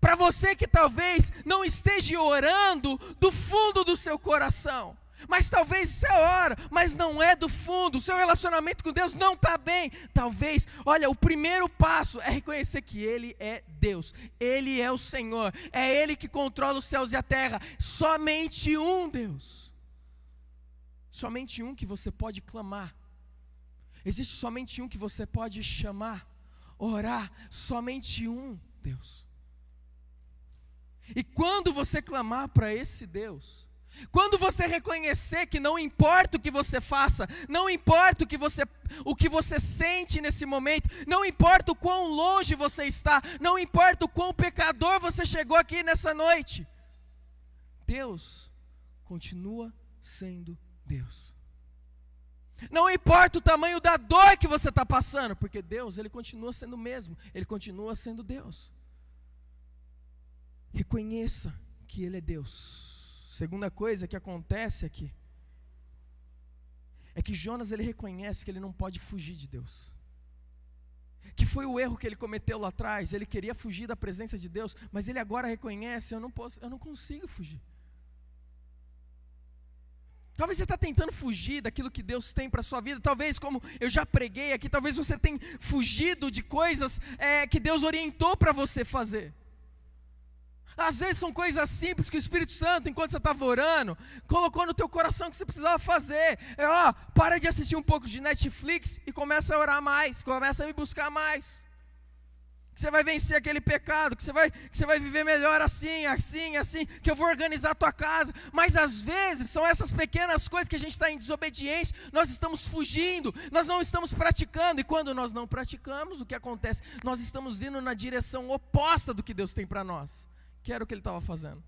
para você que talvez não esteja orando do fundo do seu coração, mas talvez você ora, mas não é do fundo, o seu relacionamento com Deus não está bem, talvez, olha, o primeiro passo é reconhecer que Ele é Deus, Ele é o Senhor, é Ele que controla os céus e a terra, somente um Deus, somente um que você pode clamar. Existe somente um que você pode chamar, orar, somente um Deus. E quando você clamar para esse Deus, quando você reconhecer que não importa o que você faça, não importa o que você sente nesse momento, não importa o quão longe você está, não importa o quão pecador você chegou aqui nessa noite, Deus continua sendo Deus. Não importa o tamanho da dor que você está passando, porque Deus, Ele continua sendo o mesmo, Ele continua sendo Deus. Reconheça que Ele é Deus. Segunda coisa que acontece aqui, é que Jonas, ele reconhece que ele não pode fugir de Deus. Que foi o erro que ele cometeu lá atrás, ele queria fugir da presença de Deus, mas ele agora reconhece, eu não consigo fugir. Talvez você está tentando fugir daquilo que Deus tem para a sua vida. Talvez, como eu já preguei aqui, talvez você tenha fugido de coisas que Deus orientou para você fazer. Às vezes são coisas simples que o Espírito Santo, enquanto você estava orando, colocou no teu coração que você precisava fazer. Para de assistir um pouco de Netflix e começa a orar mais, começa a me buscar mais. que você vai vencer aquele pecado, que você vai viver melhor assim, que eu vou organizar a tua casa. Mas às vezes são essas pequenas coisas que a gente está em desobediência, nós estamos fugindo, nós não estamos praticando, e quando nós não praticamos, o que acontece? Nós estamos indo na direção oposta do que Deus tem para nós, que era o que ele estava fazendo.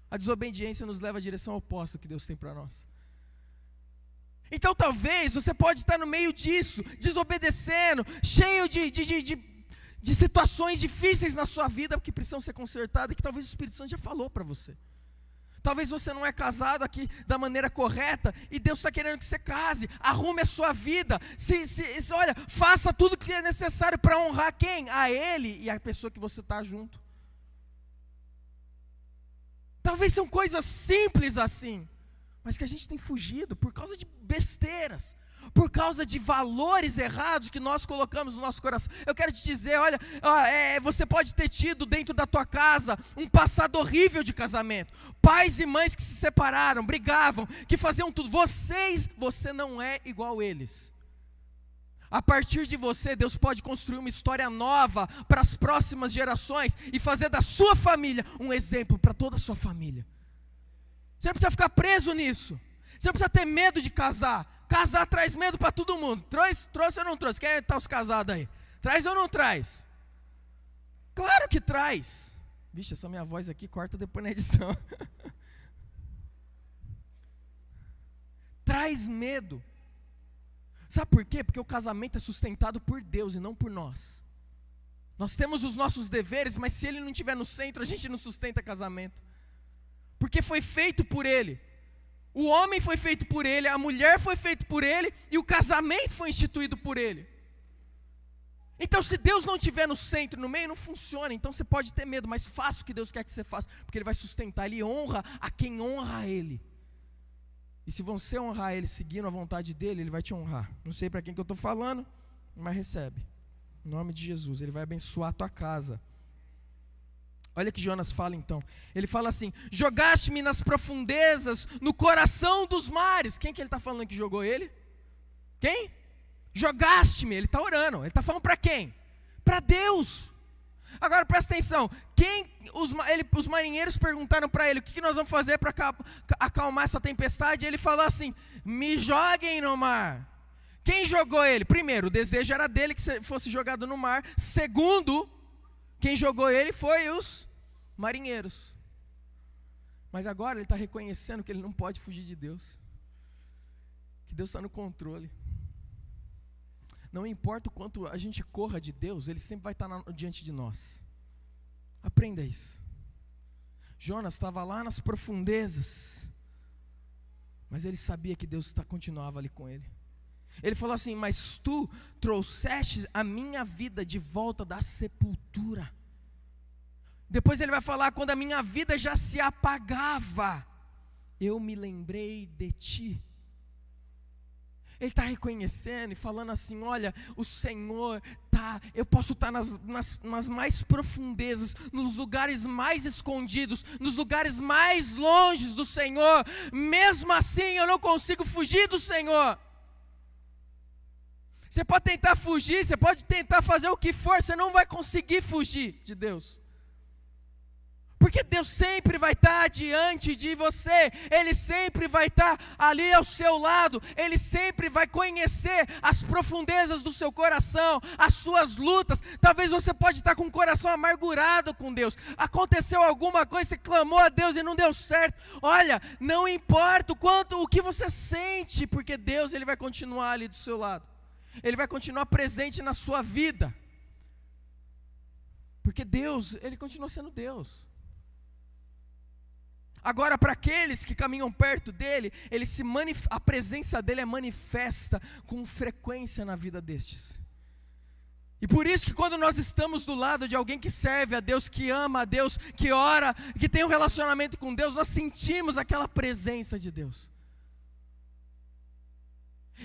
A desobediência nos leva à direção oposta do que Deus tem para nós. Então talvez você pode estar no meio disso, desobedecendo, cheio de situações difíceis na sua vida que precisam ser consertadas, e que talvez o Espírito Santo já falou para você. Talvez você não é casado aqui da maneira correta, e Deus está querendo que você case. Arrume a sua vida, olha, faça tudo o que é necessário para honrar quem? A Ele e a pessoa que você está junto. Talvez são coisas simples assim, mas que a gente tem fugido por causa de besteiras, por causa de valores errados que nós colocamos no nosso coração. Eu quero te dizer, olha, você pode ter tido dentro da tua casa um passado horrível de casamento, pais e mães que se separaram, brigavam, que faziam tudo. Você não é igual a eles. A partir de você, Deus pode construir uma história nova para as próximas gerações e fazer da sua família um exemplo para toda a sua família. Você não precisa ficar preso nisso. Você não precisa ter medo de casar. Casar traz medo para todo mundo. Trouxe ou não trouxe? Quem está os casados aí? Traz ou não traz? Claro que traz. Vixe, essa minha voz aqui corta depois na edição. Traz medo. Sabe por quê? Porque o casamento é sustentado por Deus e não por nós. Nós temos os nossos deveres, mas se Ele não estiver no centro, a gente não sustenta casamento. Porque foi feito por Ele. O homem foi feito por Ele, a mulher foi feita por Ele, e o casamento foi instituído por Ele. Então se Deus não estiver no centro, no meio, não funciona. Então você pode ter medo, mas faça o que Deus quer que você faça, porque Ele vai sustentar. Ele honra a quem honra a Ele. E se você honrar Ele seguindo a vontade dEle, Ele vai te honrar. Não sei para quem que eu estou falando, mas recebe. Em nome de Jesus, Ele vai abençoar a tua casa. Olha que Jonas fala então. Ele fala assim: jogaste-me nas profundezas, no coração dos mares. Quem que ele está falando que jogou ele? Quem? Jogaste-me. Ele está orando. Ele está falando para quem? Para Deus. Agora presta atenção. Os marinheiros perguntaram para ele: o que nós vamos fazer para acalmar essa tempestade? Ele falou assim: me joguem no mar. Quem jogou ele? Primeiro, o desejo era dele que fosse jogado no mar. Segundo, quem jogou ele foi os marinheiros. Mas agora ele está reconhecendo que ele não pode fugir de Deus, que Deus está no controle. Não importa o quanto a gente corra de Deus, Ele sempre vai estar diante de nós. Aprenda isso. Jonas estava lá nas profundezas, mas ele sabia que Deus continuava ali com ele. Ele falou assim: mas tu trouxeste a minha vida de volta da sepultura. Depois ele vai falar: quando a minha vida já se apagava, eu me lembrei de ti. Ele está reconhecendo e falando assim: olha, o Senhor eu posso estar nas mais profundezas, nos lugares mais escondidos, nos lugares mais longes do Senhor, mesmo assim eu não consigo fugir do Senhor. Você pode tentar fugir, você pode tentar fazer o que for, você não vai conseguir fugir de Deus. Porque Deus sempre vai estar diante de você, Ele sempre vai estar ali ao seu lado, Ele sempre vai conhecer as profundezas do seu coração, as suas lutas. Talvez você pode estar com o coração amargurado com Deus, aconteceu alguma coisa, você clamou a Deus e não deu certo. Olha, não importa o que você sente, porque Deus, Ele vai continuar ali do seu lado, Ele vai continuar presente na sua vida, porque Deus, Ele continua sendo Deus. Agora, para aqueles que caminham perto dele, a presença dele é manifesta com frequência na vida destes. E por isso que quando nós estamos do lado de alguém que serve a Deus, que ama a Deus, que ora, que tem um relacionamento com Deus, nós sentimos aquela presença de Deus.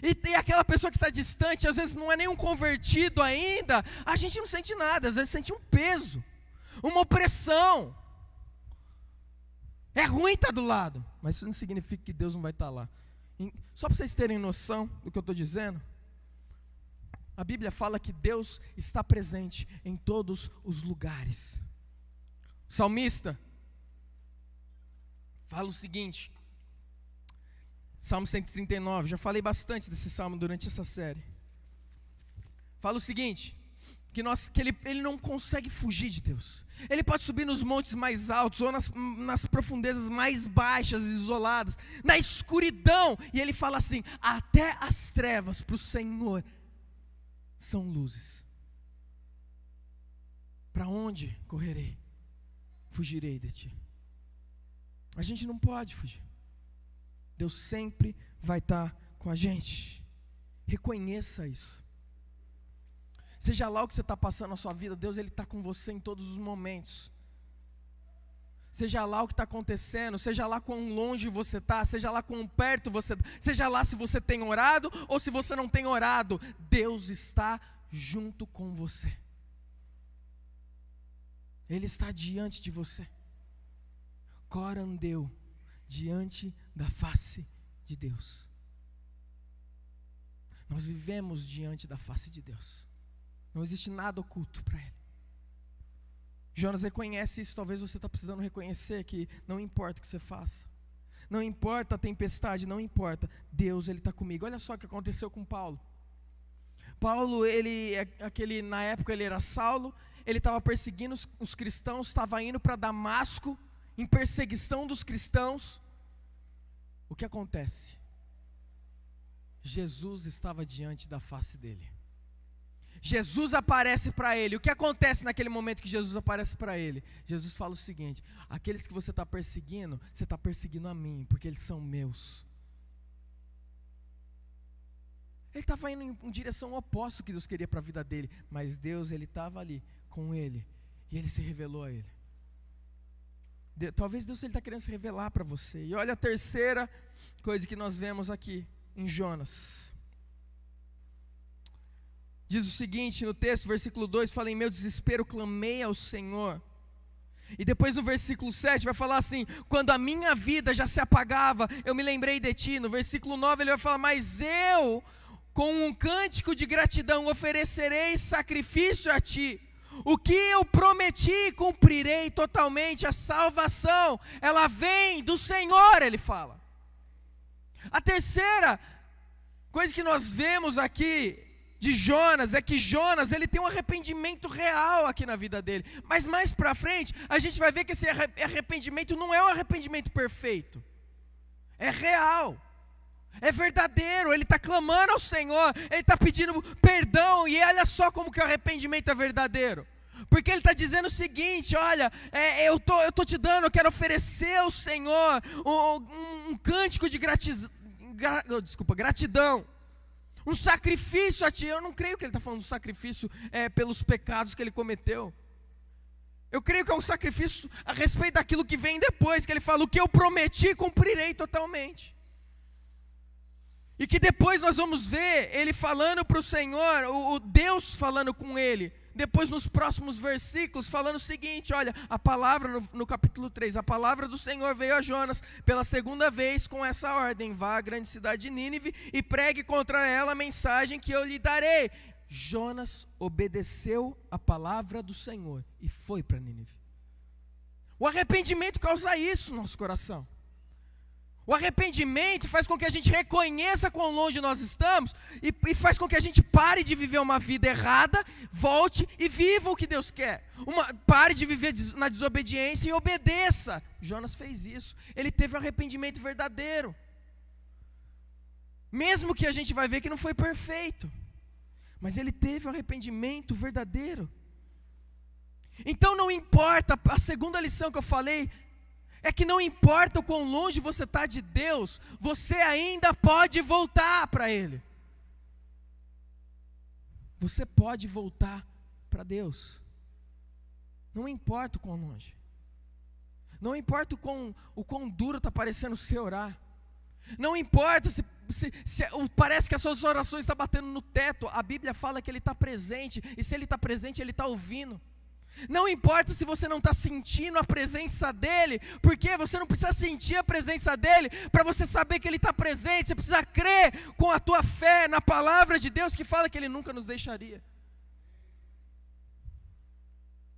E tem aquela pessoa que está distante, às vezes não é nenhum convertido ainda, a gente não sente nada, às vezes sente um peso, uma opressão. É ruim estar do lado, mas isso não significa que Deus não vai estar lá. Só para vocês terem noção do que eu estou dizendo, A Bíblia fala que Deus está presente em todos os lugares. O salmista fala o seguinte, Salmo 139, já falei bastante desse salmo durante essa série. Fala o seguinte, que ele não consegue fugir de Deus. Ele pode subir nos montes mais altos ou nas profundezas mais baixas e isoladas, na escuridão, e ele fala assim, até as trevas para o Senhor são luzes. Para onde correrei? Fugirei de ti. A gente não pode fugir. Deus sempre vai estar com a gente. Reconheça isso. Seja lá o que você está passando na sua vida, Deus ele está com você em todos os momentos. Seja lá o que está acontecendo, seja lá quão longe você está, seja lá quão perto você está, seja lá se você tem orado ou se você não tem orado, Deus está junto com você. Ele está diante de você. Corandeu diante da face de Deus. Nós vivemos diante da face de Deus. Não existe nada oculto para Ele. Jonas reconhece isso. Talvez você está precisando reconhecer que não importa o que você faça, não importa a tempestade, não importa, Deus ele está comigo. Olha só o que aconteceu com Paulo. Paulo, na época ele era Saulo, ele estava perseguindo os cristãos, estava indo para Damasco, em perseguição dos cristãos. O que acontece? Jesus estava diante da face dele. Jesus aparece para ele. O que acontece naquele momento que Jesus aparece para ele? Jesus fala o seguinte: aqueles que você está perseguindo a mim, porque eles são meus. Ele estava indo em direção oposta que Deus queria para a vida dele, mas Deus ele estava ali com ele e ele se revelou a ele. Talvez Deus está querendo se revelar para você. E olha a terceira coisa que nós vemos aqui em Jonas. Diz o seguinte no texto, versículo 2, fala: em meu desespero clamei ao Senhor. E depois no versículo 7 vai falar assim: quando a minha vida já se apagava, eu me lembrei de ti. No versículo 9 ele vai falar: mas eu, com um cântico de gratidão, oferecerei sacrifício a ti. O que eu prometi, cumprirei totalmente. A salvação, ela vem do Senhor, ele fala. A terceira coisa que nós vemos aqui de Jonas é que Jonas ele tem um arrependimento real aqui na vida dele. Mas mais para frente a gente vai ver que esse arrependimento não é um arrependimento perfeito. É real. É verdadeiro. Ele está clamando ao Senhor. Ele está pedindo perdão. E olha só como que o arrependimento é verdadeiro. Porque ele está dizendo o seguinte: olha, eu tô te dando, eu quero oferecer ao Senhor um cântico de gratidão. Um sacrifício a ti. Eu não creio que ele está falando do sacrifício pelos pecados que ele cometeu. Eu creio que é um sacrifício a respeito daquilo que vem depois, que ele fala: o que eu prometi, cumprirei totalmente. E que depois nós vamos ver ele falando para o Senhor, o Deus falando com ele. Depois nos próximos versículos falando o seguinte: olha, a palavra no capítulo 3, a palavra do Senhor veio a Jonas pela segunda vez com essa ordem: vá à grande cidade de Nínive e pregue contra ela a mensagem que eu lhe darei. Jonas obedeceu a palavra do Senhor e foi para Nínive. O arrependimento causa isso no nosso coração. O arrependimento faz com que a gente reconheça quão longe nós estamos e faz com que a gente pare de viver uma vida errada, volte e viva o que Deus quer. Pare de viver na desobediência e obedeça. Jonas fez isso. Ele teve um arrependimento verdadeiro. Mesmo que a gente vai ver que não foi perfeito, mas ele teve um arrependimento verdadeiro. Então não importa, a segunda lição que eu falei é que não importa o quão longe você está de Deus, você ainda pode voltar para Ele. Você pode voltar para Deus. Não importa o quão longe. Não importa o quão duro está parecendo você orar. Não importa se parece que as suas orações estão batendo no teto. A Bíblia fala que Ele está presente. E se Ele está presente, Ele está ouvindo. Não importa se você não está sentindo a presença dEle, porque você não precisa sentir a presença dEle para você saber que Ele está presente. Você precisa crer com a tua fé na palavra de Deus que fala que Ele nunca nos deixaria.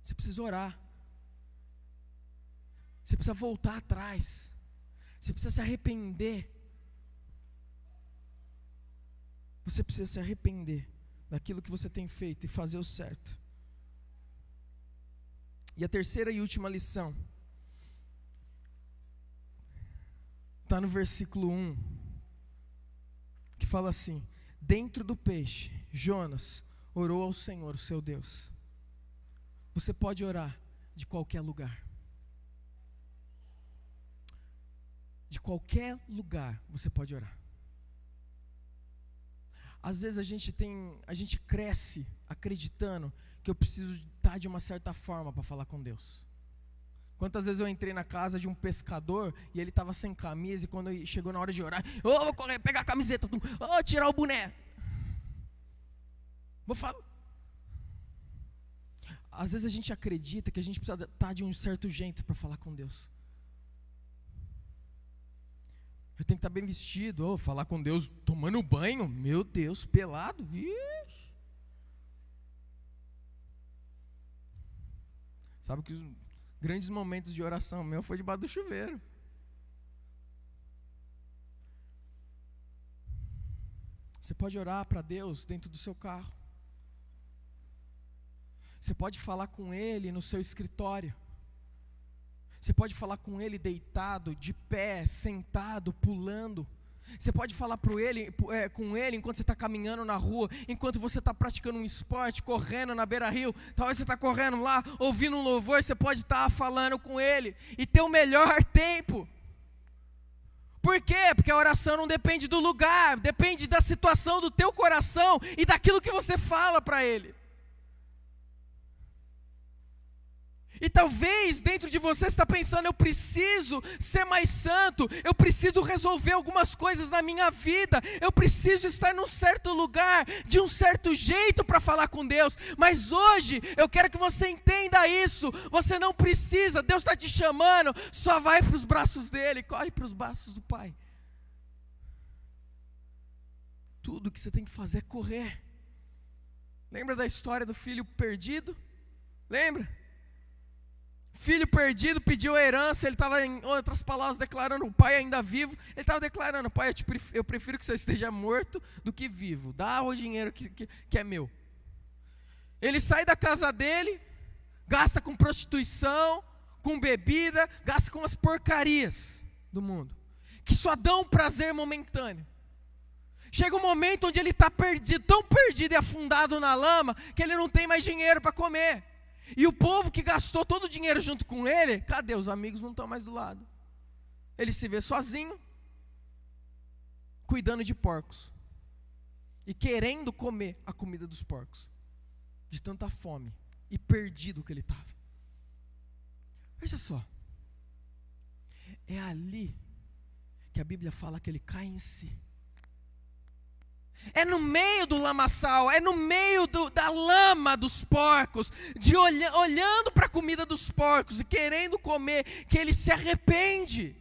Você precisa orar. Você precisa voltar atrás. Você precisa se arrepender. Você precisa se arrepender daquilo que você tem feito e fazer o certo. E a terceira e última lição está no versículo 1, que fala assim: dentro do peixe, Jonas orou ao Senhor, o seu Deus. Você pode orar de qualquer lugar. De qualquer lugar você pode orar. Às vezes a gente cresce acreditando que eu preciso estar de uma certa forma para falar com Deus. Quantas vezes eu entrei na casa de um pescador e ele estava sem camisa, e quando chegou na hora de orar, vou correr, pegar a camiseta, tirar o boné. Vou falar. Às vezes a gente acredita que a gente precisa estar de um certo jeito para falar com Deus. Eu tenho que estar bem vestido, falar com Deus tomando banho, meu Deus, pelado, vixe. Sabe que os grandes momentos de oração meu foi debaixo do chuveiro. Você pode orar para Deus dentro do seu carro. Você pode falar com Ele no seu escritório. Você pode falar com Ele deitado, de pé, sentado, pulando. Você pode falar com Ele enquanto você está caminhando na rua, enquanto você está praticando um esporte, correndo na beira-rio. Talvez você está correndo lá, ouvindo um louvor, você pode estar falando com Ele e ter o melhor tempo. Por quê? Porque a oração não depende do lugar, depende da situação do teu coração e daquilo que você fala para Ele. E talvez dentro de você está pensando: eu preciso ser mais santo, eu preciso resolver algumas coisas na minha vida, eu preciso estar num certo lugar, de um certo jeito para falar com Deus. Mas hoje eu quero que você entenda isso. Você não precisa, Deus está te chamando, só vai para os braços dEle, corre para os braços do Pai. Tudo que você tem que fazer é correr. Lembra da história do filho perdido? Lembra? Filho perdido pediu a herança, ele estava, em outras palavras, declarando, o pai ainda vivo, ele estava declarando: pai, eu prefiro que você esteja morto do que vivo, dá o dinheiro que é meu. Ele sai da casa dele, gasta com prostituição, com bebida, gasta com as porcarias do mundo, que só dão um prazer momentâneo. Chega um momento onde ele está perdido, tão perdido e afundado na lama, que ele não tem mais dinheiro para comer. E o povo que gastou todo o dinheiro junto com ele, cadê? Os amigos não estão mais do lado. Ele se vê sozinho, cuidando de porcos e querendo comer a comida dos porcos, de tanta fome e perdido que ele estava. Veja só, é ali que a Bíblia fala que ele cai em si. É no meio do lamaçal, é no meio da lama dos porcos, olhando para a comida dos porcos e querendo comer, que ele se arrepende.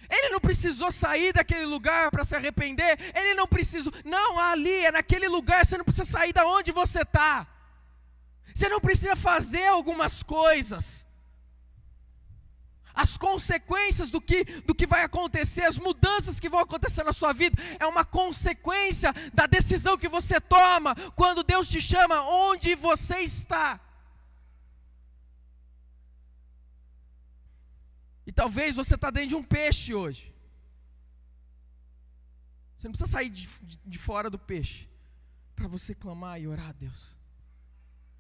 Ele não precisou sair daquele lugar para se arrepender, ele não precisou, não, ali, é naquele lugar, você não precisa sair da onde você está. Você não precisa fazer algumas coisas. As consequências do que vai acontecer, as mudanças que vão acontecer na sua vida, é uma consequência da decisão que você toma quando Deus te chama onde você está. E talvez você está dentro de um peixe hoje. Você não precisa sair de fora do peixe para você clamar e orar a Deus,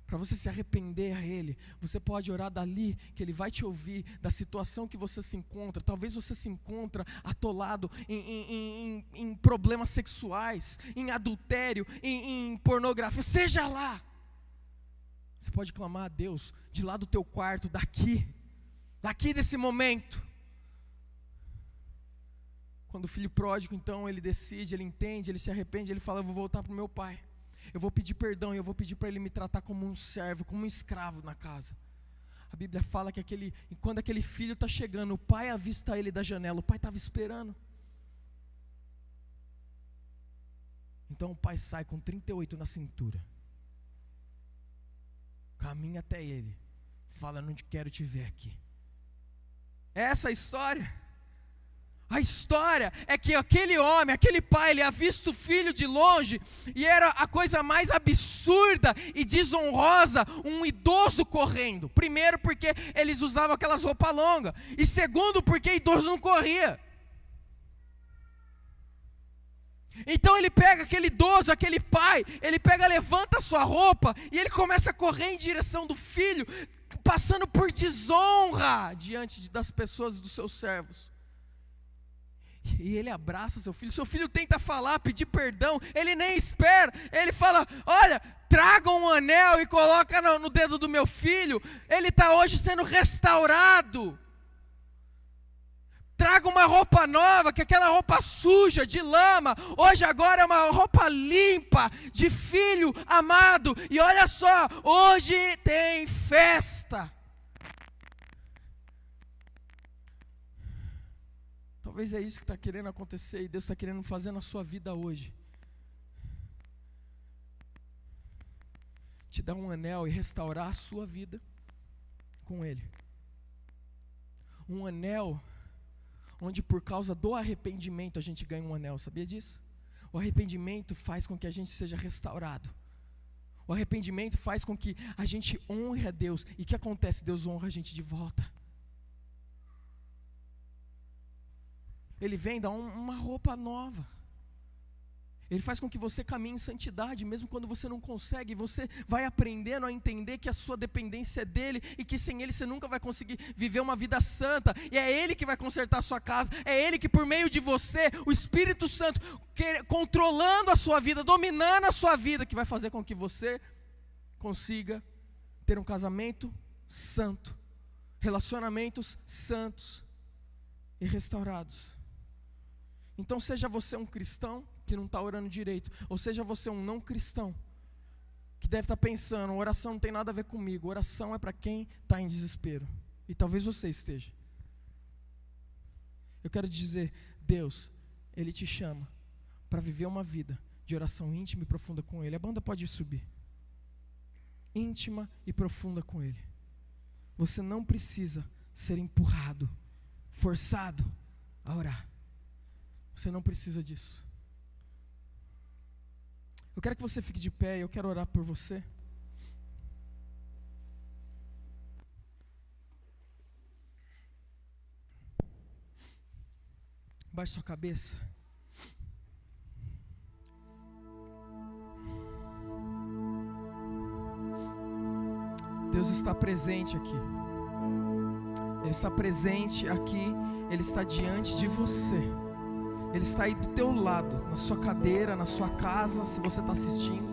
para você se arrepender a Ele. Você pode orar dali, que Ele vai te ouvir, da situação que você se encontra. Talvez você se encontra atolado em problemas sexuais, em adultério, em pornografia, seja lá. Você pode clamar a Deus de lá do teu quarto, daqui desse momento. Quando o filho pródigo, então, ele decide, ele entende, ele se arrepende, ele fala: eu vou voltar para o meu pai. Eu vou pedir perdão e eu vou pedir para ele me tratar como um servo, como um escravo na casa. A Bíblia fala que quando aquele filho está chegando, o pai avista ele da janela, o pai estava esperando. Então o pai sai com 38 na cintura, caminha até ele, fala: não quero te ver aqui. Essa é a história. A história é que aquele homem, aquele pai, ele avista o filho de longe, e era a coisa mais absurda e desonrosa, um idoso correndo. Primeiro porque eles usavam aquelas roupas longas, e segundo porque idoso não corria. Então ele pega aquele idoso, aquele pai, ele levanta a sua roupa, e ele começa a correr em direção do filho, passando por desonra diante das pessoas, dos seus servos. E ele abraça seu filho tenta falar, pedir perdão, ele nem espera, ele fala: olha, traga um anel e coloca no dedo do meu filho, ele está hoje sendo restaurado. Traga uma roupa nova, que aquela roupa suja, de lama, hoje agora é uma roupa limpa, de filho amado, e olha só, hoje tem festa. Talvez é isso que está querendo acontecer, e Deus está querendo fazer na sua vida hoje. Te dar um anel e restaurar a sua vida com Ele. Um anel onde por causa do arrependimento a gente ganha um anel, sabia disso? O arrependimento faz com que a gente seja restaurado. O arrependimento faz com que a gente honre a Deus. E o que acontece? Deus honra a gente de volta. Ele vem dar uma roupa nova. Ele faz com que você caminhe em santidade, mesmo quando você não consegue. Você vai aprendendo a entender que a sua dependência é dele, e que sem ele você nunca vai conseguir viver uma vida santa. E é ele que vai consertar a sua casa, é ele que por meio de você, o Espírito Santo, controlando a sua vida, dominando a sua vida, que vai fazer com que você consiga ter um casamento santo, relacionamentos santos e restaurados. Então seja você um cristão que não está orando direito, ou seja você um não cristão, que deve estar pensando: oração não tem nada a ver comigo, oração é para quem está em desespero, e talvez você esteja. Eu quero te dizer, Deus, Ele te chama para viver uma vida de oração íntima e profunda com Ele. A banda pode subir. Íntima e profunda com Ele. Você não precisa ser empurrado, forçado a orar. Você não precisa disso. Eu quero que você fique de pé e eu quero orar por você. Baixe sua cabeça. Deus está presente aqui. Ele está presente aqui. Ele está diante de você. Ele está aí do teu lado, na sua cadeira, na sua casa, se você está assistindo.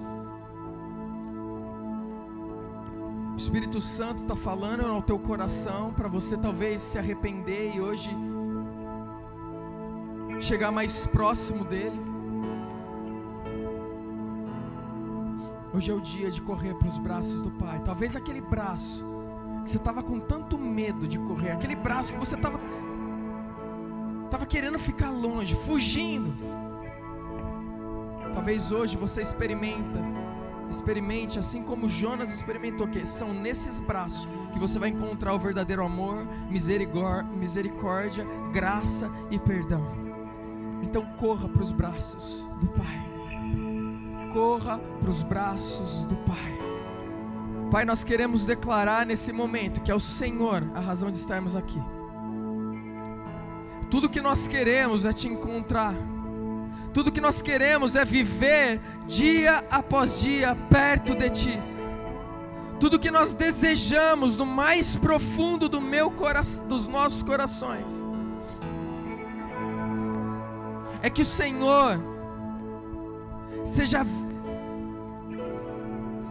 O Espírito Santo está falando ao teu coração para você talvez se arrepender e hoje chegar mais próximo dele. Hoje é o dia de correr para os braços do Pai. Talvez aquele braço que você estava com tanto medo de correr, aquele braço que você estava querendo ficar longe, fugindo. Talvez hoje você experimente assim como Jonas experimentou, que são nesses braços que você vai encontrar o verdadeiro amor, misericórdia, graça e perdão. Então corra para os braços do Pai. Corra para os braços do Pai. Pai, nós queremos declarar nesse momento que é o Senhor a razão de estarmos aqui. Tudo que nós queremos é te encontrar. Tudo que nós queremos é viver dia após dia perto de ti. Tudo que nós desejamos no mais profundo dos nossos corações é que o Senhor seja,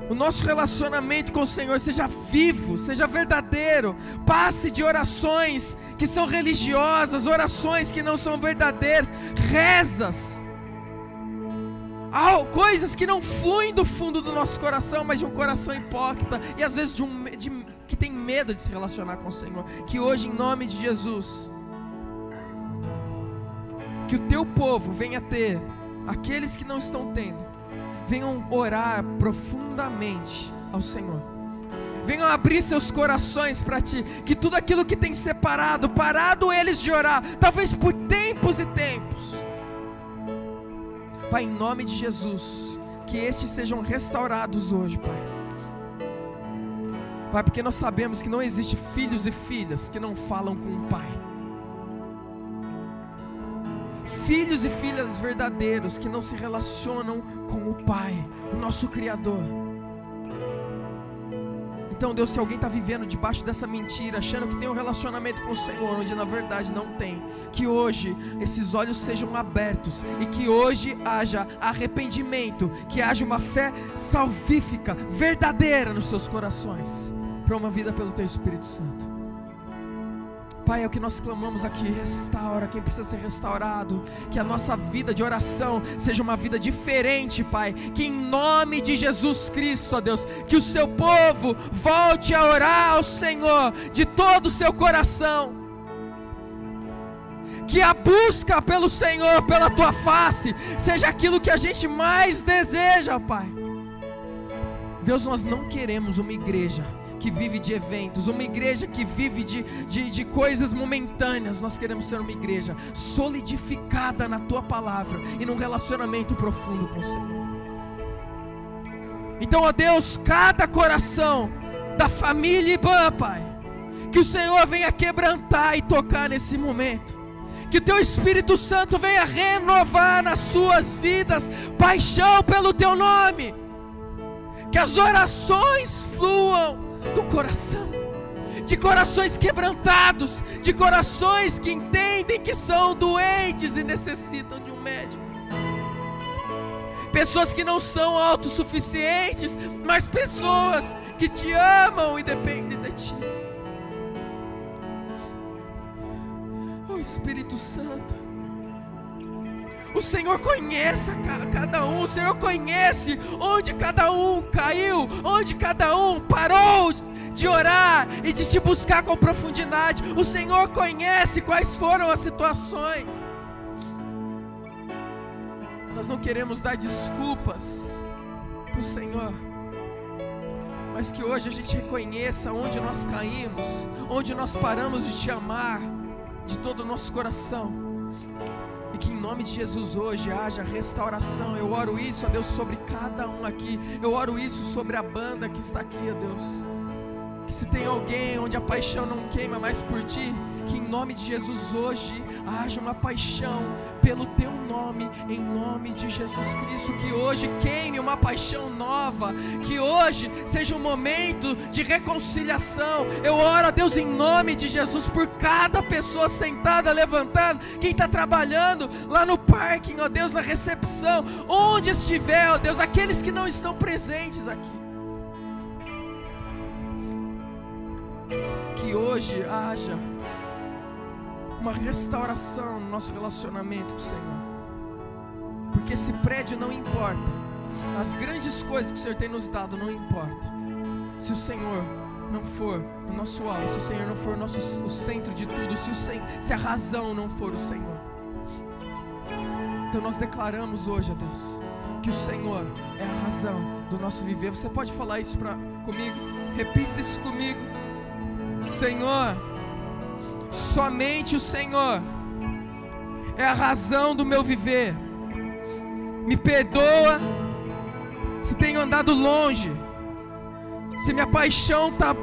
o nosso relacionamento com o Senhor seja vivo, seja verdadeiro. Passe de orações que são religiosas, orações que não são verdadeiras, rezas, Há coisas que não fluem do fundo do nosso coração, mas de um coração hipócrita e às vezes que tem medo de se relacionar com o Senhor. Que hoje, em nome de Jesus, que o teu povo venha ter, aqueles que não estão tendo, venham orar profundamente ao Senhor. Venham abrir seus corações para Ti. Que tudo aquilo que tem parado eles de orar, talvez por tempos e tempos, Pai, em nome de Jesus, que estes sejam restaurados hoje, Pai. Pai, porque nós sabemos que não existe filhos e filhas que não falam com o Pai. Filhos e filhas verdadeiros que não se relacionam com o Pai, o nosso Criador. Então, Deus, se alguém está vivendo debaixo dessa mentira, achando que tem um relacionamento com o Senhor, onde na verdade não tem, que hoje esses olhos sejam abertos e que hoje haja arrependimento, que haja uma fé salvífica, verdadeira nos seus corações, promovida pelo Teu Espírito Santo. Pai, é o que nós clamamos aqui: restaura quem precisa ser restaurado, que a nossa vida de oração seja uma vida diferente, Pai, que em nome de Jesus Cristo, ó Deus, que o Seu povo volte a orar ao Senhor de todo o seu coração, que a busca pelo Senhor, pela Tua face, seja aquilo que a gente mais deseja, Pai. Deus, nós não queremos uma igreja que vive de eventos, uma igreja que vive de coisas momentâneas. Nós queremos ser uma igreja solidificada na Tua palavra e num relacionamento profundo com o Senhor. Então, ó Deus, cada coração da família IBAN, Pai, que o Senhor venha quebrantar e tocar nesse momento, que o Teu Espírito Santo venha renovar nas suas vidas paixão pelo Teu nome, que as orações fluam do coração, de corações quebrantados, de corações que entendem que são doentes e necessitam de um médico, pessoas que não são autossuficientes, mas pessoas que Te amam e dependem de Ti. Oh Espírito Santo, o Senhor conhece cada um, o Senhor conhece onde cada um caiu, onde cada um parou de orar e de Te buscar com profundidade. O Senhor conhece quais foram as situações. Nós não queremos dar desculpas para o Senhor, mas que hoje a gente reconheça onde nós caímos, onde nós paramos de Te amar de todo o nosso coração. E que em nome de Jesus hoje haja restauração. Eu oro isso, ó Deus, sobre cada um aqui. Eu oro isso sobre a banda que está aqui, ó Deus. Que se tem alguém onde a paixão não queima mais por Ti, que em nome de Jesus hoje haja uma paixão pelo Teu nome, em nome de Jesus Cristo. Que hoje queime uma paixão nova, que hoje seja um momento de reconciliação. Eu oro a Deus em nome de Jesus por cada pessoa sentada, levantada, quem está trabalhando lá no parking, ó Deus, na recepção, onde estiver, ó Deus, aqueles que não estão presentes aqui, que hoje haja uma restauração no nosso relacionamento com o Senhor, porque esse prédio não importa, as grandes coisas que o Senhor tem nos dado não importa, se o Senhor não for o nosso alvo, se o Senhor não for o centro de tudo, se a razão não for o Senhor. Então nós declaramos hoje, ó Deus, que o Senhor é a razão do nosso viver. Você pode falar isso comigo? Repita isso comigo. Senhor, somente o Senhor é a razão do meu viver. Me perdoa se tenho andado longe, se minha paixão tá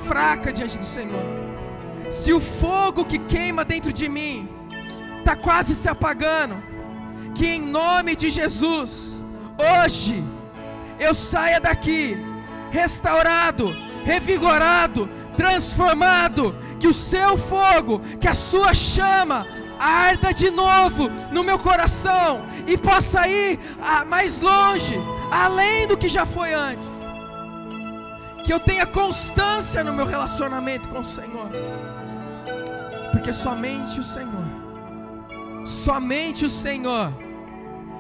fraca diante do Senhor, se o fogo que queima dentro de mim tá quase se apagando. Que em nome de Jesus hoje eu saia daqui restaurado, revigorado, transformado, que o Seu fogo, que a Sua chama arda de novo no meu coração e possa ir mais longe, além do que já foi antes. Que eu tenha constância no meu relacionamento com o Senhor, porque somente o Senhor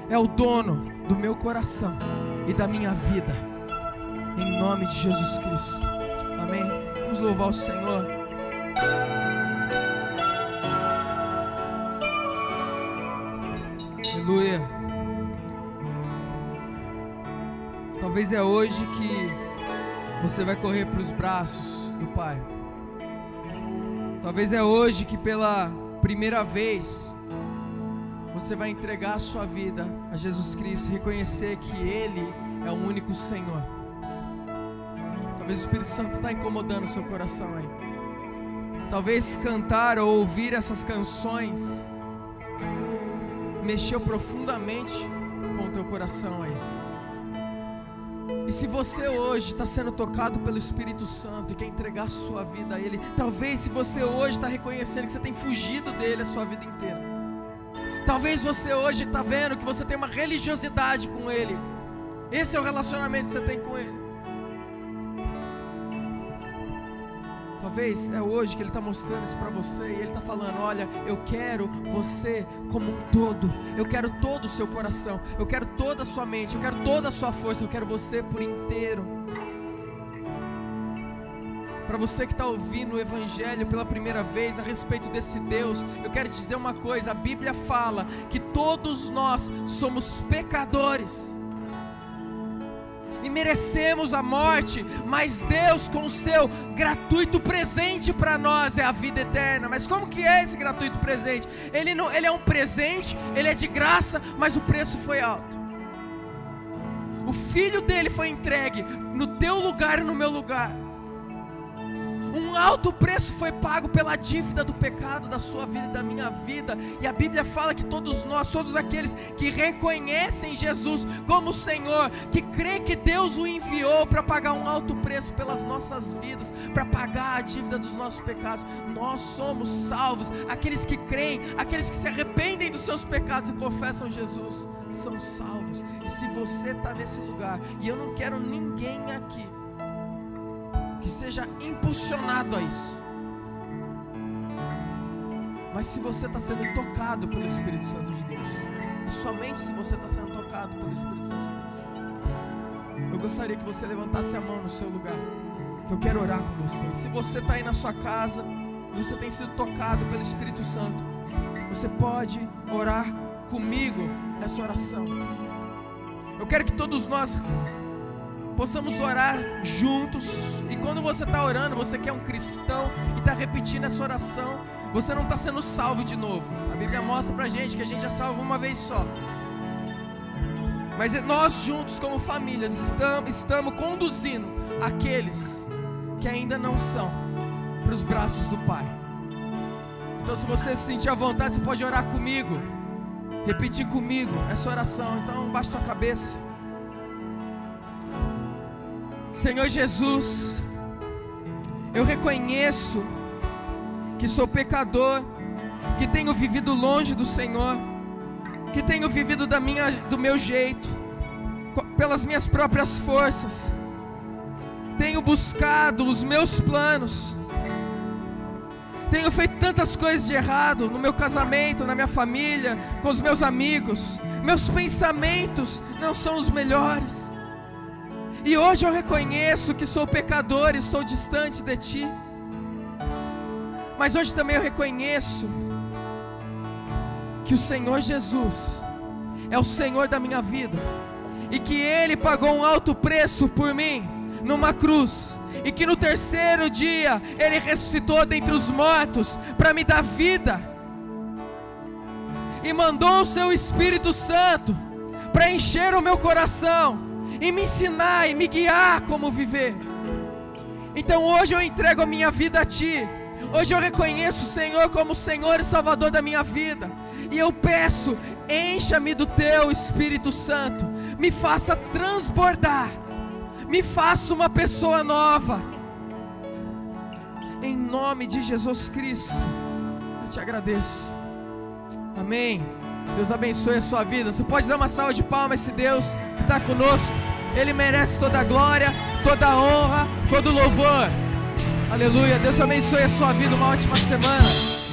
é o dono do meu coração e da minha vida, em nome de Jesus Cristo. Amém. Vamos louvar o Senhor. Aleluia. Talvez é hoje que você vai correr para os braços do Pai. Talvez é hoje que pela primeira vez você vai entregar a sua vida a Jesus Cristo, reconhecer que Ele é o único Senhor. Talvez o Espírito Santo está incomodando o seu coração aí. Talvez cantar ou ouvir essas canções mexeu profundamente com o teu coração aí. E se você hoje está sendo tocado pelo Espírito Santo e quer entregar a sua vida a Ele, talvez se você hoje está reconhecendo que você tem fugido dele a sua vida inteira, talvez você hoje está vendo que você tem uma religiosidade com Ele, esse é o relacionamento que você tem com Ele. Talvez é hoje que Ele está mostrando isso para você e Ele está falando: olha, eu quero você como um todo, eu quero todo o seu coração, eu quero toda a sua mente, eu quero toda a sua força, eu quero você por inteiro. Para você que está ouvindo o Evangelho pela primeira vez a respeito desse Deus, eu quero te dizer uma coisa: a Bíblia fala que todos nós somos pecadores e merecemos a morte, mas Deus, com o seu gratuito presente para nós, é a vida eterna. Mas como que é esse gratuito presente? Ele é um presente, ele é de graça, mas o preço foi alto. O Filho dele foi entregue no teu lugar e no meu lugar. Um alto preço foi pago pela dívida do pecado da sua vida e da minha vida. E a Bíblia fala que todos nós, todos aqueles que reconhecem Jesus como Senhor, que creem que Deus o enviou para pagar um alto preço pelas nossas vidas, para pagar a dívida dos nossos pecados, nós somos salvos. Aqueles que creem, aqueles que se arrependem dos seus pecados e confessam Jesus, são salvos. E se você está nesse lugar, e eu não quero ninguém aqui que seja impulsionado a isso, mas se você está sendo tocado pelo Espírito Santo de Deus, e somente se você está sendo tocado pelo Espírito Santo de Deus, eu gostaria que você levantasse a mão no seu lugar, que eu quero orar com você. E se você está aí na sua casa e você tem sido tocado pelo Espírito Santo, você pode orar comigo essa oração. Eu quero que todos nós possamos orar juntos. E quando você está orando, você que é um cristão e está repetindo essa oração, você não está sendo salvo de novo. A Bíblia mostra pra gente que a gente é salvo uma vez só. Mas nós juntos como famílias estamos conduzindo aqueles que ainda não são para os braços do Pai. Então se você se sentir à vontade, você pode orar comigo, repetir comigo essa oração. Então baixe sua cabeça. Senhor Jesus, eu reconheço que sou pecador, que tenho vivido longe do Senhor, que tenho vivido do meu jeito, pelas minhas próprias forças, tenho buscado os meus planos, tenho feito tantas coisas de errado no meu casamento, na minha família, com os meus amigos, meus pensamentos não são os melhores. E hoje eu reconheço que sou pecador e estou distante de Ti. Mas hoje também eu reconheço que o Senhor Jesus é o Senhor da minha vida, e que Ele pagou um alto preço por mim numa cruz, e que no terceiro dia Ele ressuscitou dentre os mortos para me dar vida, e mandou o Seu Espírito Santo para encher o meu coração e me ensinar e me guiar como viver. Então hoje eu entrego a minha vida a Ti. Hoje eu reconheço o Senhor como o Senhor e Salvador da minha vida. E eu peço, encha-me do Teu Espírito Santo, me faça transbordar, me faça uma pessoa nova. Em nome de Jesus Cristo, eu Te agradeço. Amém. Deus abençoe a sua vida. Você pode dar uma salva de palmas a esse Deus que está conosco. Ele merece toda a glória, toda a honra, todo o louvor. Aleluia. Deus abençoe a sua vida. Uma ótima semana.